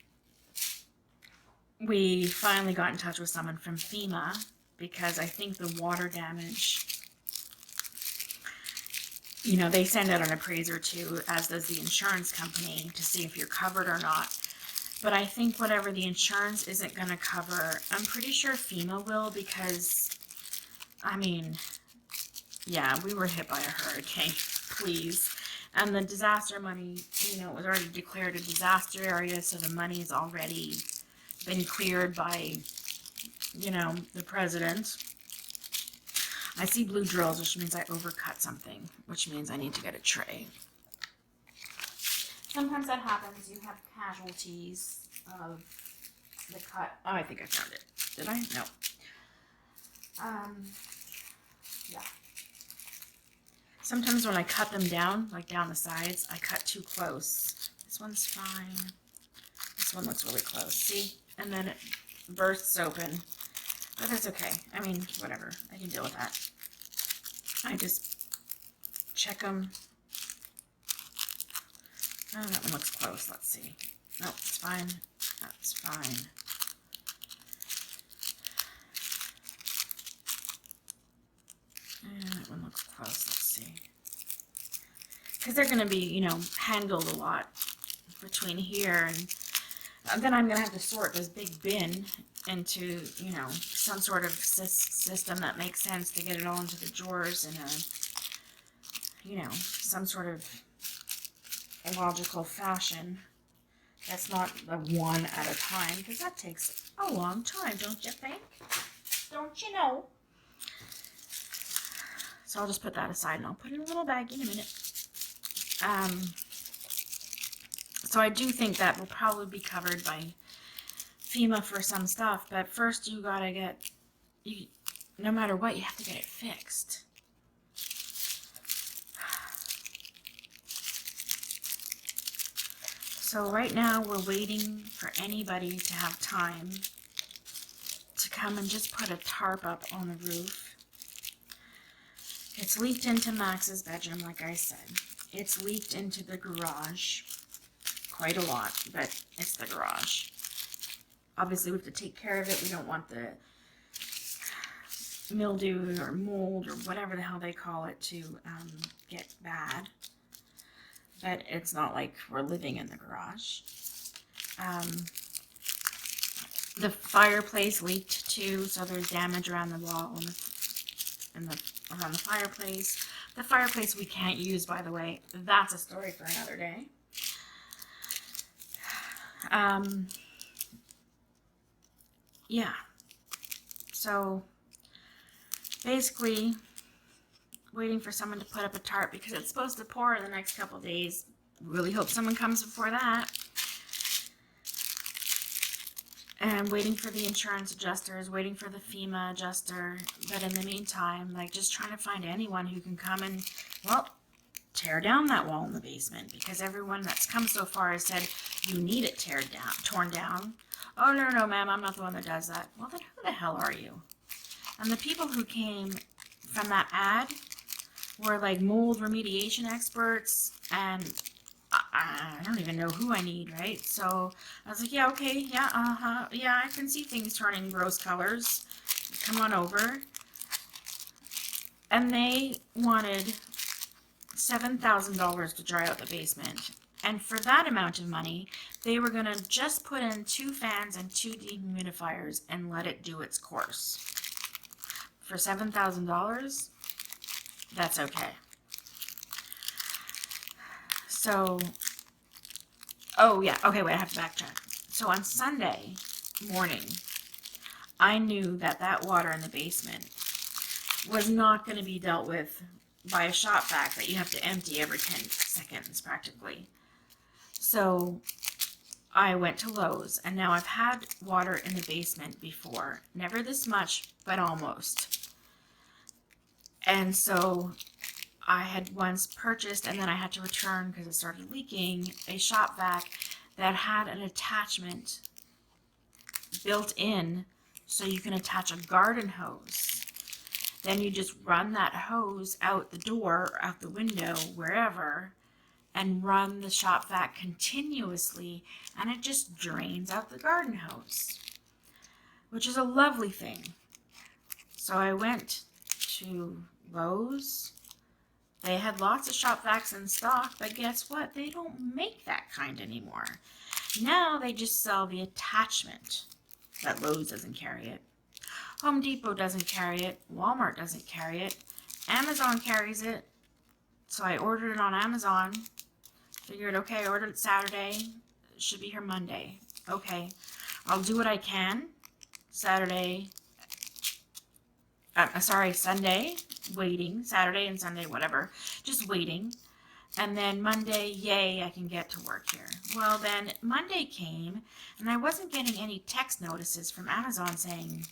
Speaker 2: We finally got in touch with someone from FEMA because I think the water damage, they send out an appraiser too, as does the insurance company, to see if you're covered or not. But I think whatever the insurance isn't going to cover, I'm pretty sure FEMA will because, we were hit by a hurricane, please. And the disaster money, it was already declared a disaster area, so the money's already been cleared by, the president. I see blue drills, which means I overcut something, which means I need to get a tray. Sometimes that happens. You have casualties of the cut. Oh, I think I found it. Did I? No. Yeah. Sometimes when I cut them down, like down the sides, I cut too close. This one's fine. This one looks really close. See? And then it bursts open. But that's okay. Whatever. I can deal with that. I just check them. Oh, that one looks close. Let's see. No, it's fine. That's fine. And that one looks close. Let's see. Because they're going to be, handled a lot between here and then I'm going to have to sort this big bin into, some sort of system that makes sense to get it all into the drawers in a, some sort of logical fashion. That's not the one at a time, because that takes a long time, don't you think? Don't you know? So I'll just put that aside and I'll put it in a little bag in a minute. So I do think that will probably be covered by FEMA for some stuff, but first you gotta no matter what, you have to get it fixed. So right now we're waiting for anybody to have time to come and just put a tarp up on the roof. It's leaked into Max's bedroom, like I said. It's leaked into the garage quite a lot, but it's the garage. Obviously we have to take care of it. We don't want the mildew or mold or whatever the hell they call it to get bad. But it's not like we're living in the garage. The fireplace leaked too, so there's damage around the wall and around the fireplace. The fireplace we can't use, by the way. That's a story for another day. Yeah. So basically, waiting for someone to put up a tarp because it's supposed to pour in the next couple of days. Really hope someone comes before that. And waiting for the insurance adjusters, waiting for the FEMA adjuster. But in the meantime, like just trying to find anyone who can come and, well, tear down that wall in the basement, because everyone that's come so far has said you need it torn down. Oh, no, ma'am, I'm not the one that does that. Well, then who the hell are you? And the people who came from that ad were like mold remediation experts, and I don't even know who I need, right? So I was like, yeah, okay, yeah, yeah, I can see things turning gross colors. Come on over. And they wanted $7,000 to dry out the basement. And for that amount of money, they were going to just put in 2 fans and 2 dehumidifiers and let it do its course. For $7,000, that's okay. So, oh yeah, okay, wait, I have to backtrack. So on Sunday morning, I knew that that water in the basement was not going to be dealt with by a shop vac that you have to empty every 10 seconds practically. So I went to Lowe's, and now I've had water in the basement before. Never this much, but almost. And so I had once purchased, and then I had to return because it started leaking, a shop vac that had an attachment built in so you can attach a garden hose. Then you just run that hose out the door, or out the window, wherever, and run the shop vac continuously, and it just drains out the garden hose, which is a lovely thing. So I went to Lowe's. They had lots of shop vacs in stock, but guess what? They don't make that kind anymore. Now they just sell the attachment, but Lowe's doesn't carry it. Home Depot doesn't carry it. Walmart doesn't carry it. Amazon carries it. So I ordered it on Amazon. Figured, okay, I ordered it Saturday. It should be here Monday. Okay, I'll do what I can. Sunday, waiting. Saturday and Sunday, whatever. Just waiting. And then Monday, yay, I can get to work here. Well, then Monday came, and I wasn't getting any text notices from Amazon saying,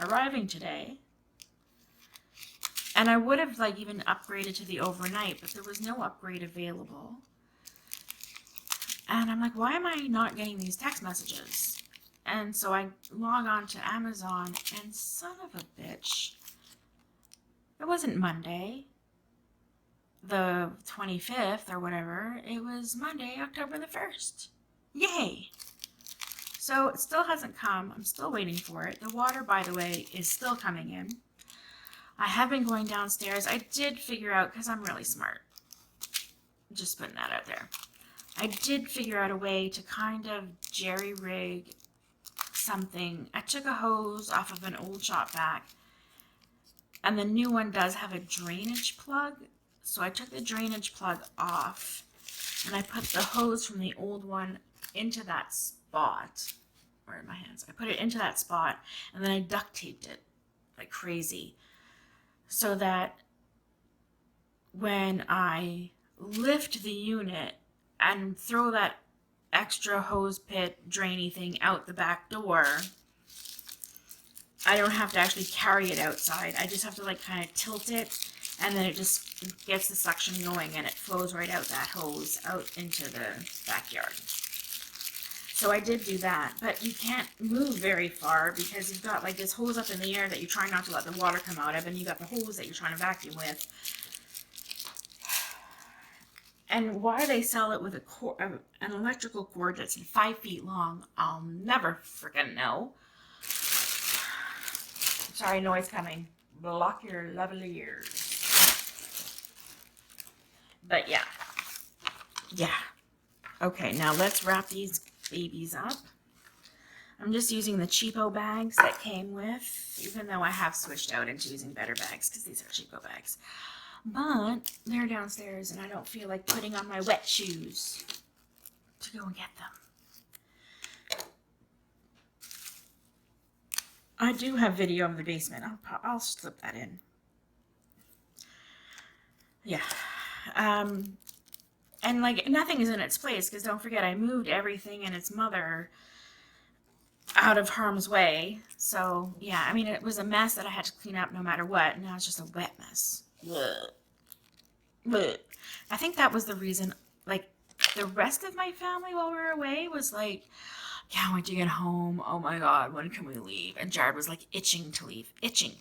Speaker 2: arriving today. And I would have like even upgraded to the overnight, but there was no upgrade available. And I'm like, why am I not getting these text messages? And so I log on to Amazon, and son of a bitch, it wasn't Monday, the 25th or whatever. It was Monday, October the 1st. Yay! So it still hasn't come. I'm still waiting for it. The water, by the way, is still coming in. I have been going downstairs. I did figure out, because I'm really smart, just putting that out there, I did figure out a way to kind of jerry-rig something. I took a hose off of an old shop vac, and the new one does have a drainage plug. So I took the drainage plug off, and I put the hose from the old one into that spot. Where are my hands? I put it into that spot, and then I duct taped it like crazy, so that when I lift the unit and throw that extra hose pit drainy thing out the back door, I don't have to actually carry it outside. I just have to like kind of tilt it, and then it just gets the suction going, and it flows right out that hose out into the backyard. So I did do that, but you can't move very far because you've got like this hose up in the air that you're trying not to let the water come out of, and you got the hose that you're trying to vacuum with. And why they sell it with an electrical cord that's 5 feet long, I'll never freaking know. Sorry, noise coming. Block your lovely ears. But yeah. Yeah. Okay, now let's wrap these babies up. I'm just using the cheapo bags that came with, even though I have switched out into using better bags because these are cheapo bags. But they're downstairs and I don't feel like putting on my wet shoes to go and get them. I do have video of the basement. I'll slip that in. Yeah. And like nothing is in its place because don't forget I moved everything and its mother out of harm's way. So yeah, I mean it was a mess that I had to clean up no matter what. Now it's just a wet mess. But I think that was the reason. Like the rest of my family while we were away was like, can't wait to get home. Oh my God, when can we leave? And Jared was like itching to leave, itching.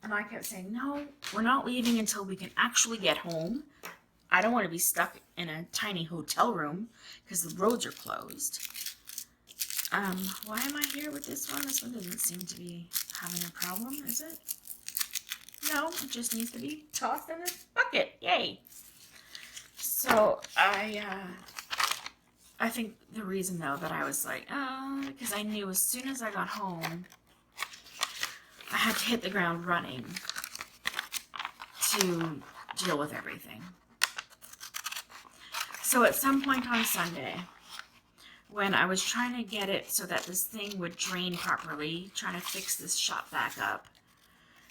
Speaker 2: And I kept saying, no, we're not leaving until we can actually get home. I don't want to be stuck in a tiny hotel room because the roads are closed. Why am I here with this one? This one doesn't seem to be having a problem, is it? No, it just needs to be tossed in this bucket. Yay. So I think the reason though that I was like, because I knew as soon as I got home, I had to hit the ground running to deal with everything. So at some point on Sunday, when I was trying to get it so that this thing would drain properly, trying to fix this shop back up,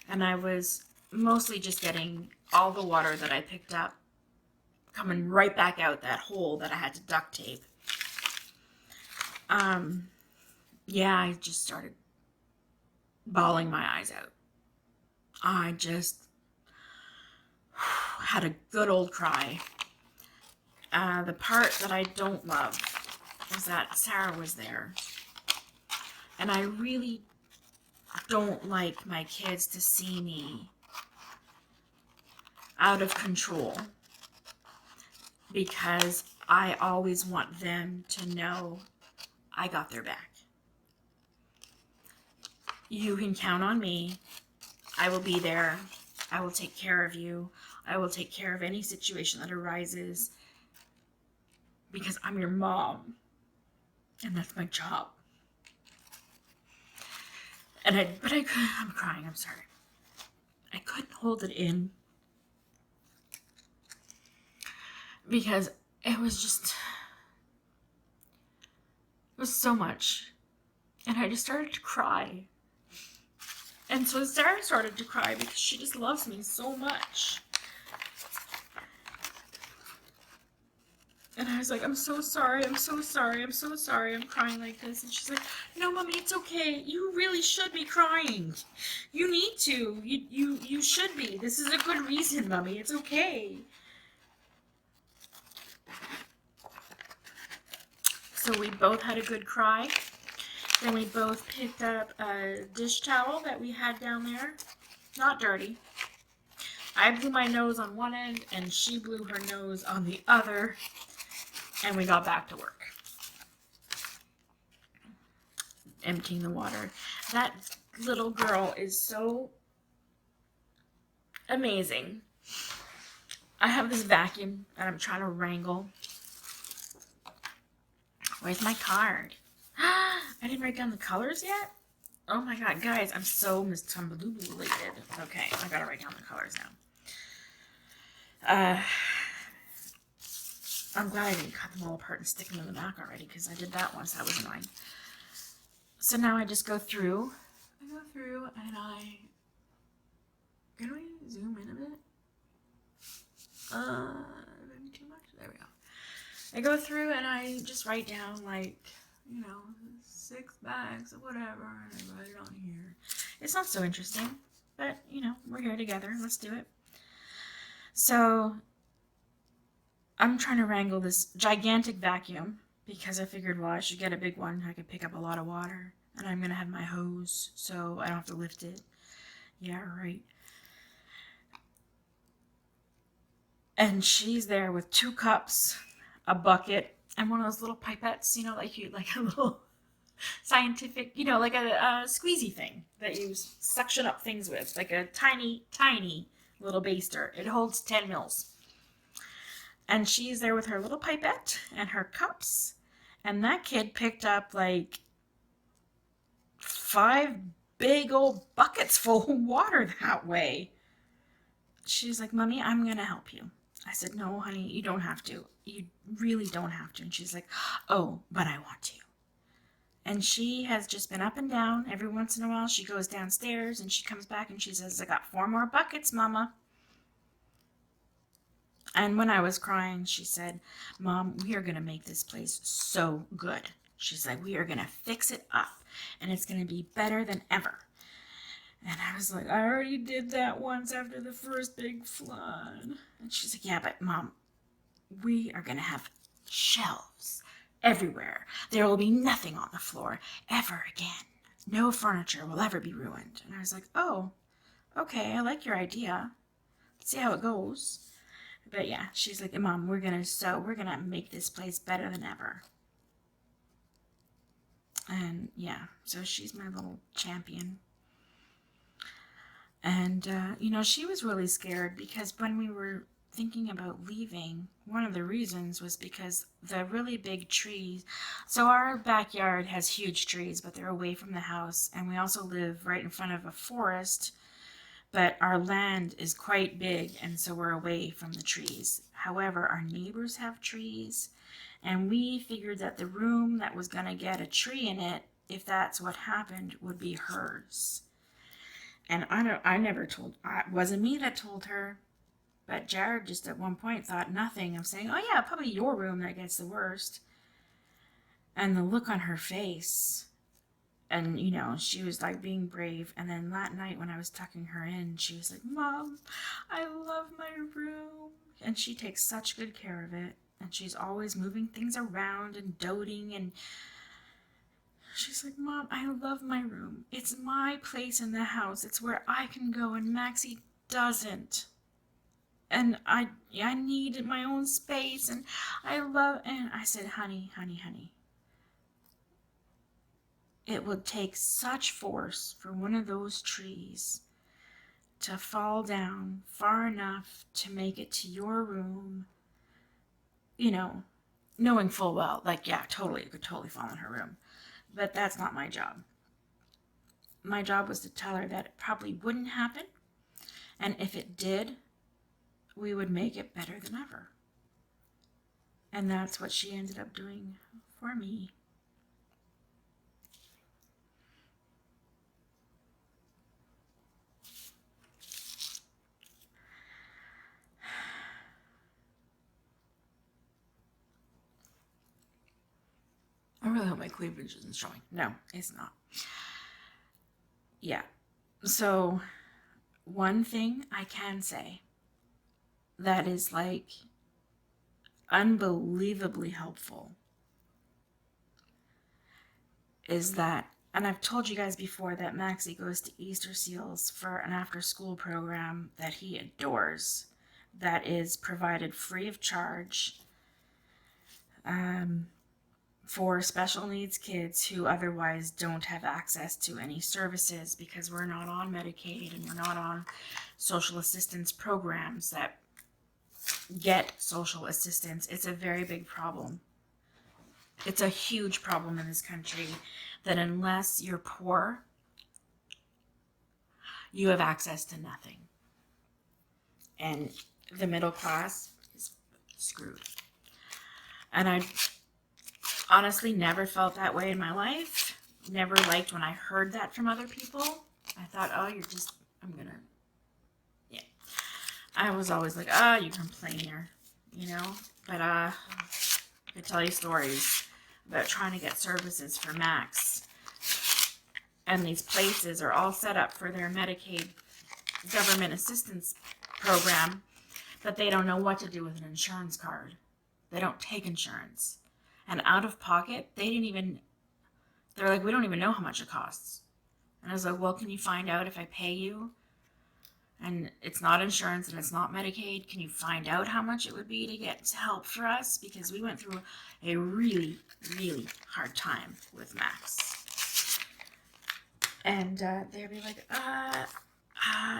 Speaker 2: and I was mostly just getting all the water that I picked up coming right back out that hole that I had to duct tape. Yeah, I just started bawling my eyes out. I just had a good old cry. The part that I don't love is that Sarah was there. And I really don't like my kids to see me out of control because I always want them to know I got their back. You can count on me. I will be there. I will take care of you. I will take care of any situation that arises because I'm your mom and that's my job. And I'm crying, I'm sorry. I couldn't hold it in because it was so much. And I just started to cry. And so Sarah started to cry because she just loves me so much. And I was like, I'm so sorry, I'm so sorry, I'm so sorry, I'm crying like this. And she's like, no, Mommy, it's okay. You really should be crying. You need to. You should be. This is a good reason, Mommy. It's okay. So we both had a good cry. Then we both picked up a dish towel that we had down there. Not dirty. I blew my nose on one end and she blew her nose on the other. And we got back to work. Emptying the water. That little girl is so amazing. I have this vacuum that I'm trying to wrangle. Where's my card? I didn't write down the colors yet? Oh my god, guys, I'm so mistumbalulated. Okay, I gotta write down the colors now. I'm glad I didn't cut them all apart and stick them in the back already because I did that once. That was annoying. So now I just go through. And I... Can we zoom in a bit? Maybe too much? There we go. I go through and I just write down like, 6 bags of whatever, and I write it on here. It's not so interesting, but we're here together. Let's do it. So I'm trying to wrangle this gigantic vacuum because I figured, well, I should get a big one. I could pick up a lot of water, and I'm gonna have my hose, so I don't have to lift it. Yeah, right. And she's there with 2 cups, a bucket, and one of those little pipettes, like a little scientific, like a squeezy thing that you suction up things with, like a tiny, tiny little baster. It holds 10 mils. And she's there with her little pipette and her cups. And that kid picked up like 5 big old buckets full of water that way. She's like, Mommy, I'm going to help you. I said, no, honey, you don't have to. You really don't have to. And she's like, oh, but I want to. And she has just been up and down. Every once in a while, she goes downstairs and she comes back and she says, I got 4 more buckets, Mama. And when I was crying, she said, Mom, we are going to make this place so good. She's like, we are going to fix it up and it's going to be better than ever. And I was like, I already did that once after the first big flood. And she's like, yeah, but Mom, we are going to have shelves everywhere. There will be nothing on the floor ever again. No furniture will ever be ruined. And I was like, oh, okay, I like your idea. Let's see how it goes. But yeah, she's like, Mom, we're going to make this place better than ever. And yeah, so she's my little champion. And, she was really scared because when we were thinking about leaving, one of the reasons was because the really big trees. So our backyard has huge trees, but they're away from the house. And we also live right in front of a forest, but our land is quite big, and so we're away from the trees. However, our neighbors have trees, and we figured that the room that was going to get a tree in it, if that's what happened, would be hers. And it wasn't me that told her, but Jared just at one point thought nothing of saying, oh yeah, probably your room that gets the worst. And the look on her face, and she was like being brave. And then that night when I was tucking her in, she was like, Mom, I love my room. And she takes such good care of it. And she's always moving things around and doting, and she's like, Mom, I love my room. It's my place in the house. It's where I can go, and Maxie doesn't. And I need my own space, and and I said, honey. It would take such force for one of those trees to fall down far enough to make it to your room, knowing full well, like, yeah, totally, it could totally fall in her room. But that's not my job. My job was to tell her that it probably wouldn't happen, and if it did, we would make it better than ever. And that's what she ended up doing for me. I really hope my cleavage isn't showing. No, it's not. Yeah. So, one thing I can say that is like unbelievably helpful is that, and I've told you guys before that Maxie goes to Easter Seals for an after-school program that he adores, that is provided free of charge for special needs kids who otherwise don't have access to any services because we're not on Medicaid and we're not on social assistance programs that get social assistance. It's a very big problem. It's a huge problem in this country that unless you're poor, you have access to nothing. And the middle class is screwed. And I honestly never felt that way in my life. Never liked when I heard that from other people. I thought, oh, yeah. I was always like, you complainer, But I could tell you stories about trying to get services for Max. And these places are all set up for their Medicaid government assistance program, but they don't know what to do with an insurance card. They don't take insurance. And out of pocket, they're like, we don't even know how much it costs. And I was like, well, can you find out if I pay you? And it's not insurance and it's not Medicaid. Can you find out how much it would be to get help for us? Because we went through a really, really hard time with Max. And they'd be like,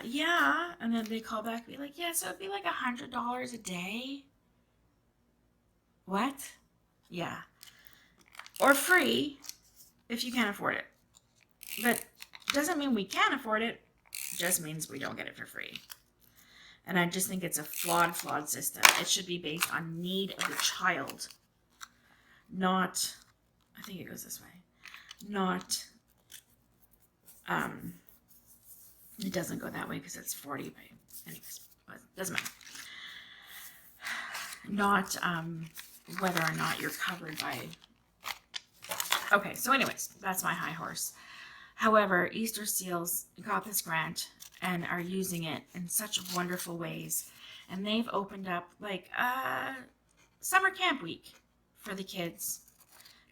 Speaker 2: yeah. And then they call back and be like, yeah, so it'd be like $100 a day. What? Yeah. Or free if you can't afford it. But doesn't mean we can't afford it. Just means we don't get it for free. And I just think it's a flawed system. It should be based on need of the child. Not, I think it goes this way. Not, it doesn't go that way because it's 40, but anyways, but it doesn't matter. Not, whether or not you're covered by, okay, so anyways, that's my high horse. However, Easter Seals got this grant and are using it in such wonderful ways. And they've opened up like summer camp week for the kids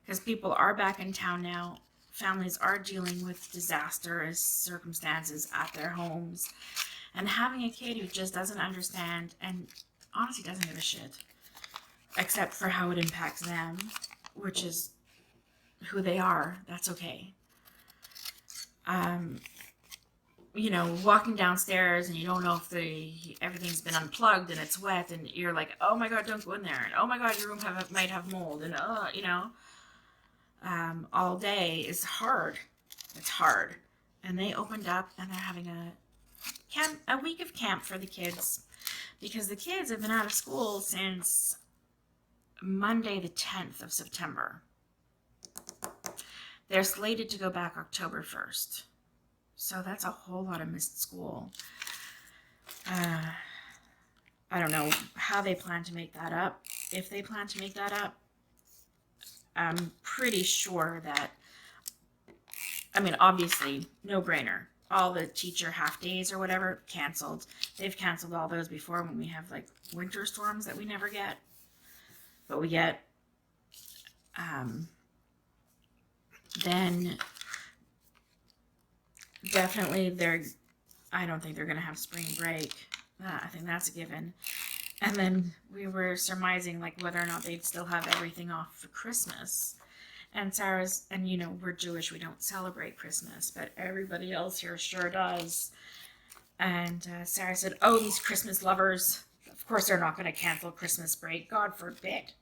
Speaker 2: because people are back in town now. Families are dealing with disastrous circumstances at their homes. And having a kid who just doesn't understand and honestly doesn't give a shit, except for how it impacts them, which is who they are, that's okay. You know, walking downstairs and you don't know if everything's been unplugged and it's wet and you're like, oh my God, don't go in there. And oh my God, your room might have mold. And, you know, all day is hard. It's hard. And they opened up and they're having a week of camp for the kids because the kids have been out of school since Monday, the 10th of September. They're slated to go back October 1st. So that's a whole lot of missed school. I don't know how they plan to make that up. If they plan to make that up, I'm pretty sure that, I mean, obviously, no brainer. All the teacher half days or whatever, canceled. They've canceled all those before when we have like winter storms that we never get. But we get, then definitely I don't think they're going to have spring break. I think that's a given. And then we were surmising like whether or not they'd still have everything off for Christmas. And Sarah's, and you know, we're Jewish, we don't celebrate Christmas, but everybody else here sure does. And Sarah said, oh, these Christmas lovers, of course they're not going to cancel Christmas break. God forbid.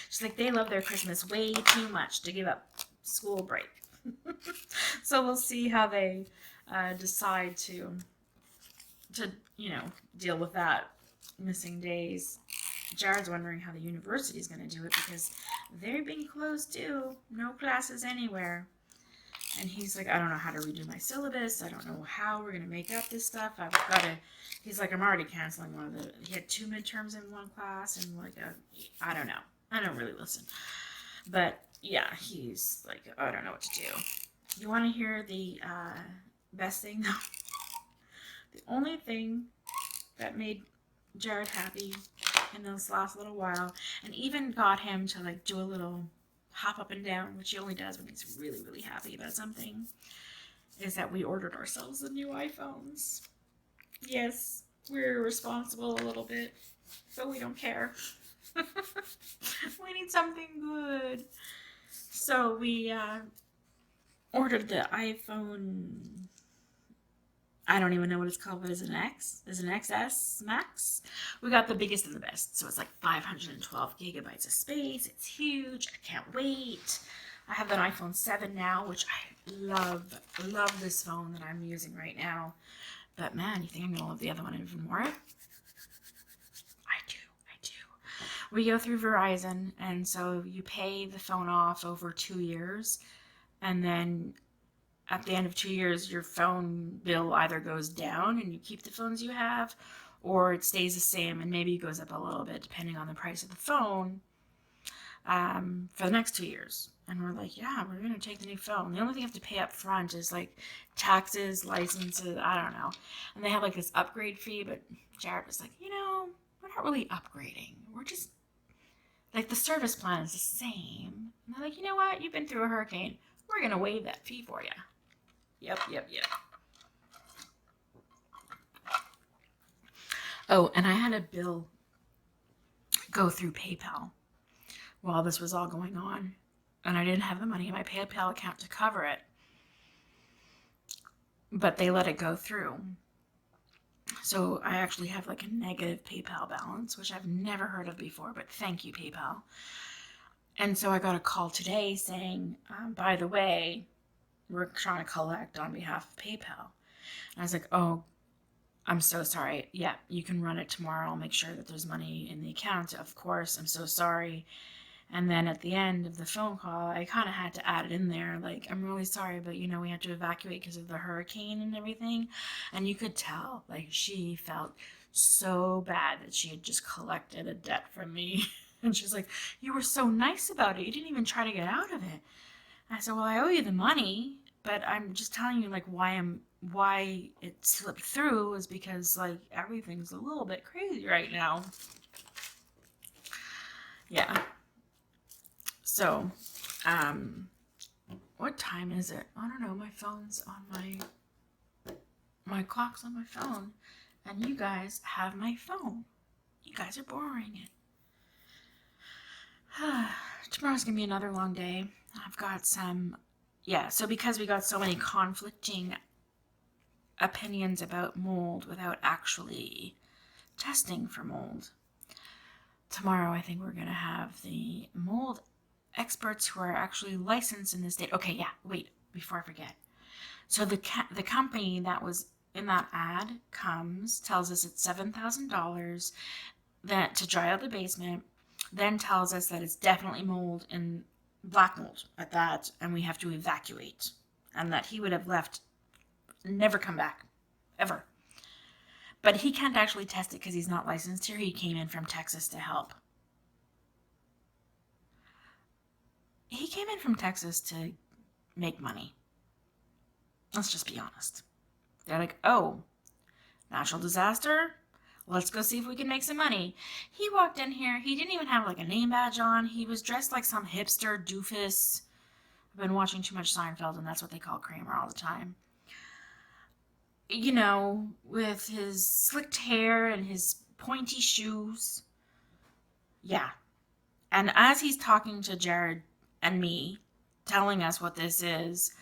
Speaker 2: She's like, they love their Christmas way too much to give up school break. So we'll see how they decide to you know, deal with that missing days. Jared's wondering how the university is going to do it because they're being closed too. No classes anywhere. And he's like, I don't know how to redo my syllabus. I don't know how we're going to make up this stuff. I've got to, he's like, I'm already canceling he had 2 midterms in one class and like I don't know. I don't really listen. But yeah, he's like, I don't know what to do. You want to hear the best thing though? The only thing that made Jared happy in this last little while, and even got him to like do a little hop up and down, which he only does when he's really, really happy about something, is that we ordered ourselves the new iPhones. Yes, we're responsible a little bit, but we don't care. We need something good. So we ordered the iPhone, I don't even know what it's called, but is it an X? Is it an XS Max? We got the biggest and the best. So it's like 512 gigabytes of space. It's huge. I can't wait. I have an iPhone 7 now, which I love. Love this phone that I'm using right now. But man, you think I'm going to love the other one even more? I do. We go through Verizon, and so you pay the phone off over 2 years, and then at the end of 2 years, your phone bill either goes down and you keep the phones you have, or it stays the same and maybe it goes up a little bit depending on the price of the phone for the next 2 years. And we're like, yeah, we're going to take the new phone. The only thing you have to pay up front is like taxes, licenses, I don't know. And they have like this upgrade fee, but Jared was like, you know, we're not really upgrading. We're just, like the service plan is the same. And they're like, you know what? You've been through a hurricane. We're going to waive that fee for you. Yep. Oh, and I had a bill go through PayPal while this was all going on. And I didn't have the money in my PayPal account to cover it. But they let it go through. So So I actually have like a negative PayPal balance, which I've never heard of before, but thank you, PayPal. And so I got a call today saying, by the way, we're trying to collect on behalf of PayPal. And I was like, oh, I'm so sorry. Yeah, you can run it tomorrow. I'll make sure that there's money in the account. Of course, I'm so sorry. And then at the end of the phone call, I kind of had to add it in there. Like, I'm really sorry, but we had to evacuate because of the hurricane and everything. And you could tell, like, she felt so bad that she had just collected a debt from me. And she's like, you were so nice about it. You didn't even try to get out of it. And I said, well, I owe you the money, but I'm just telling you, like, why it slipped through is because, like, everything's a little bit crazy right now. Yeah. So, what time is it? I don't know. My phone's on my clock's on my phone, and you guys have my phone. You guys are borrowing it. Tomorrow's gonna be another long day. I've got so because we got so many conflicting opinions about mold without actually testing for mold, tomorrow I think we're gonna have the mold experts who are actually licensed in the state. Okay, yeah, wait, before I forget. So the company that was in that ad tells us it's $7,000 that to dry out the basement, then tells us that it's definitely mold and black mold at that, and we have to evacuate, and that he would have left, never come back, ever. But he can't actually test it because he's not licensed here. He came in from Texas to help. He came in from Texas to make money. Let's just be honest. They're like, oh, natural disaster? Let's go see if we can make some money. He walked in here. He didn't even have like a name badge on. He was dressed like some hipster doofus. I've been watching too much Seinfeld, and that's what they call Kramer all the time. With his slicked hair and his pointy shoes. Yeah. And as he's talking to Jared and me, telling us what this is,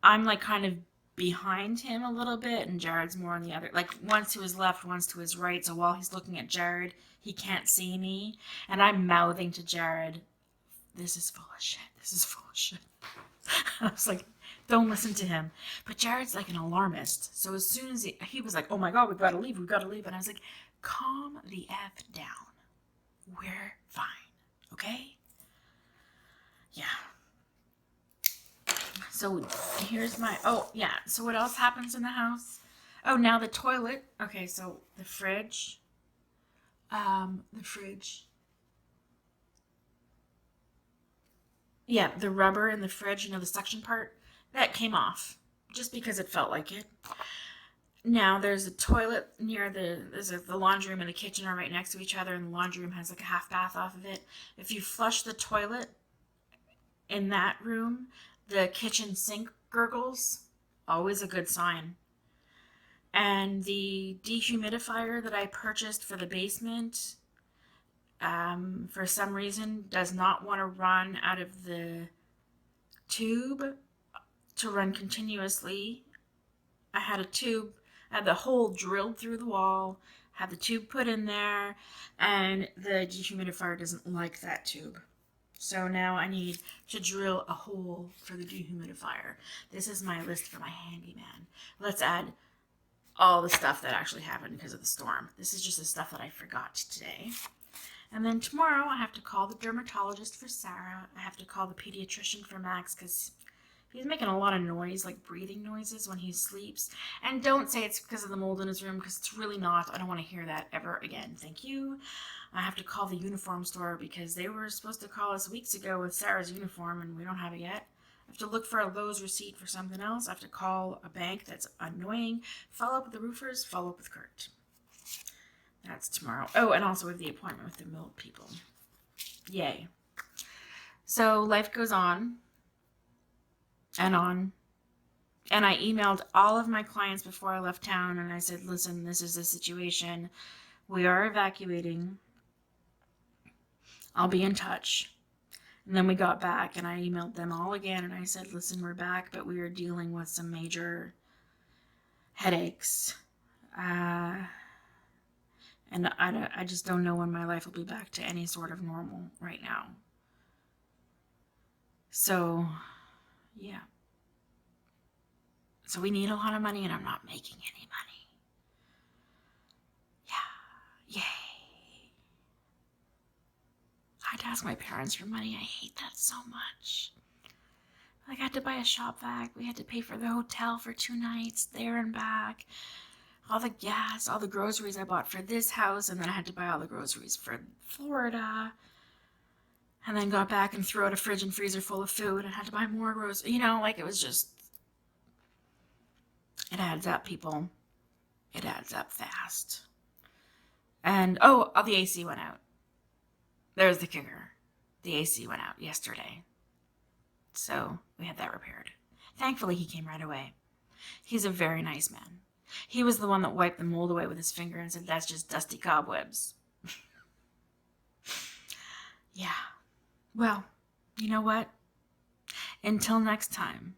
Speaker 2: I'm like kind of behind him a little bit, and Jared's more on the other, like once to his left, once to his right. So while he's looking at Jared, he can't see me, and I'm mouthing to Jared, this is full of shit. This is full of shit. I was like, don't listen to him. But Jared's like an alarmist. So as soon as he was like, oh my God, we've got to leave. And I was like, calm the F down. We're fine. Okay? Yeah. So here's so what else happens in the house? Oh, now the toilet. Okay, so the fridge. Yeah, the rubber in the fridge, the suction part, that came off just because it felt like it. Now there's a toilet near the laundry room and the kitchen are right next to each other, and the laundry room has like a half bath off of it. If you flush the toilet in that room, the kitchen sink gurgles. Always a good sign. And the dehumidifier that I purchased for the basement, for some reason, does not want to run out of the tube to run continuously. I had the hole drilled through the wall, had the tube put in there, and the dehumidifier doesn't like that tube. So now I need to drill a hole for the dehumidifier. This is my list for my handyman. Let's add all the stuff that actually happened because of the storm. This is just the stuff that I forgot today. And then tomorrow I have to call the dermatologist for Sarah. I have to call the pediatrician for Max because he's making a lot of noise, like breathing noises when he sleeps. And don't say it's because of the mold in his room, because it's really not. I don't want to hear that ever again. Thank you. I have to call the uniform store because they were supposed to call us weeks ago with Sarah's uniform and we don't have it yet. I have to look for a Lowe's receipt for something else. I have to call a bank that's annoying. Follow up with the roofers. Follow up with Kurt. That's tomorrow. Oh, and also with the appointment with the mold people. Yay. So life goes on and on. And I emailed all of my clients before I left town and I said, listen, this is the situation. We are evacuating. I'll be in touch. And then we got back and I emailed them all again and I said, listen, we're back, but we are dealing with some major headaches. And I just don't know when my life will be back to any sort of normal right now. So, yeah. So we need a lot of money, and I'm not making any money. Yeah. Yay. I had to ask my parents for money. I hate that so much. Like, I had to buy a shop vac. We had to pay for the hotel for 2 nights, there and back. All the gas, all the groceries I bought for this house, and then I had to buy all the groceries for Florida. And then got back and threw out a fridge and freezer full of food and had to buy more groceries. You know, like, it was just... It adds up, people. It adds up fast. And, oh, the AC went out. There's the kicker. The AC went out yesterday. So we had that repaired. Thankfully, he came right away. He's a very nice man. He was the one that wiped the mold away with his finger and said, "That's just dusty cobwebs." Yeah. Well, you know what? Until next time,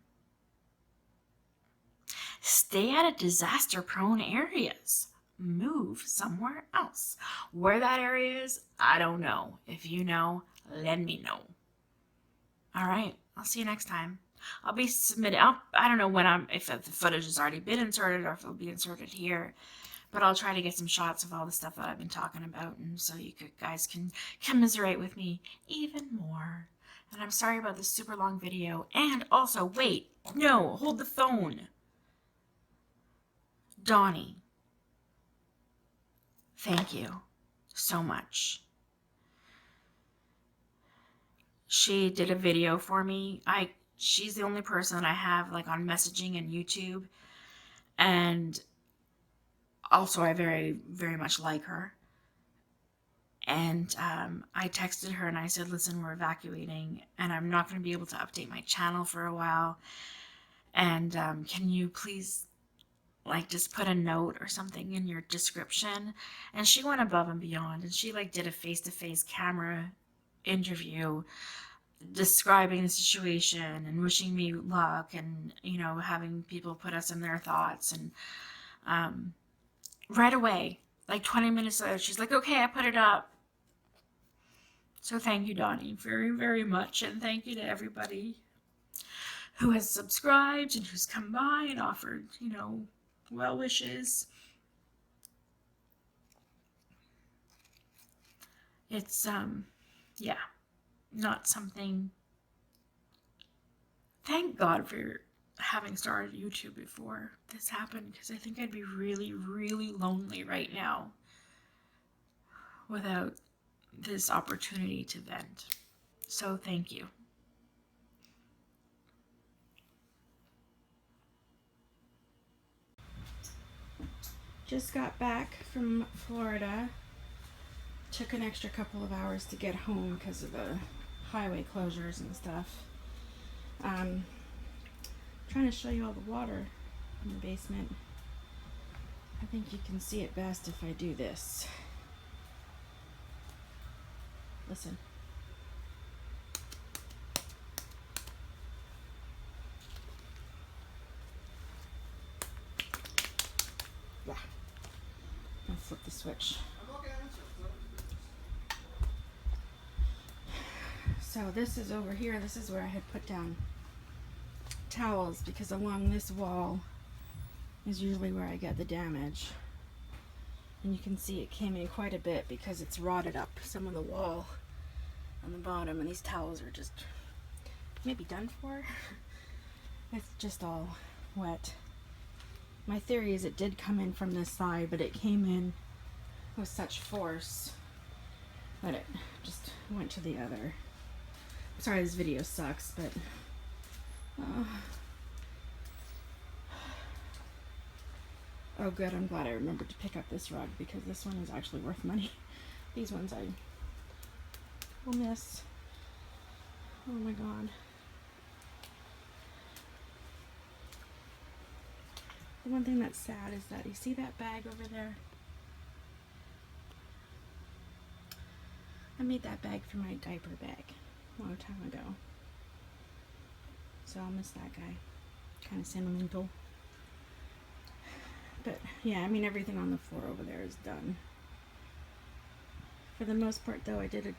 Speaker 2: stay out of disaster-prone areas. Move somewhere else. Where that area is, I don't know. If you know, let me know. All right. I'll see you next time. I'll be submitting. I don't know when if the footage has already been inserted or if it'll be inserted here, but I'll try to get some shots of all the stuff that I've been talking about, and so you guys can commiserate with me even more. And I'm sorry about this super long video. And also, wait, no, hold the phone. Donnie, thank you so much. She did a video for me. She's the only person I have like on messaging and YouTube. And also I very, very much like her. And I texted her and I said, "Listen, we're evacuating and I'm not going to be able to update my channel for a while. And can you please like just put a note or something in your description?" And she went above and beyond, and she like did a face-to-face camera interview describing the situation and wishing me luck, and having people put us in their thoughts. And right away, like 20 minutes later, she's like, "Okay, I put it up." So thank you, Donnie, very, very much. And thank you to everybody who has subscribed and who's come by and offered, well wishes. It's, yeah, not something... Thank God for having started YouTube before this happened, because I think I'd be really, really lonely right now without this opportunity to vent. So thank you.
Speaker 1: Just got back from Florida. Took an extra couple of hours to get home because of the highway closures and stuff. Trying to show you all the water in the basement. I think you can see it best if I do this. Listen. Yeah. I'll flip the switch. So this is over here. This is where I had put down towels, because along this wall is usually where I get the damage. And you can see it came in quite a bit because it's rotted up some of the wall on the bottom, and these towels are just maybe done for. It's just all wet. My theory is it did come in from this side, but it came in with such force that it just went to the other. Sorry, this video sucks, but oh good, I'm glad I remembered to pick up this rug, because this one is actually worth money. These ones I will miss. Oh my god. The one thing that's sad is that you see that bag over there? I made that bag for my diaper bag a long time ago. So I'll miss that guy. Kind of sentimental. But yeah, I mean, everything on the floor over there is done. For the most part, though, I did a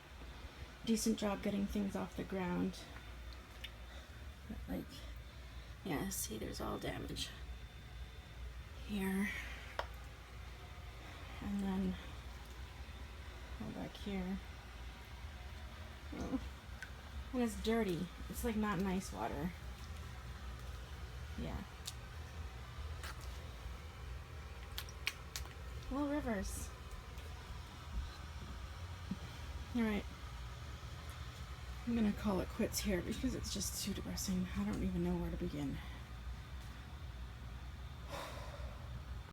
Speaker 1: decent job getting things off the ground. But, like, yeah, see, there's all damage here. And then all back here. Oh. And it's dirty. It's like not nice water. Yeah. Little rivers. Alright. I'm gonna call it quits here because it's just too depressing. I don't even know where to begin.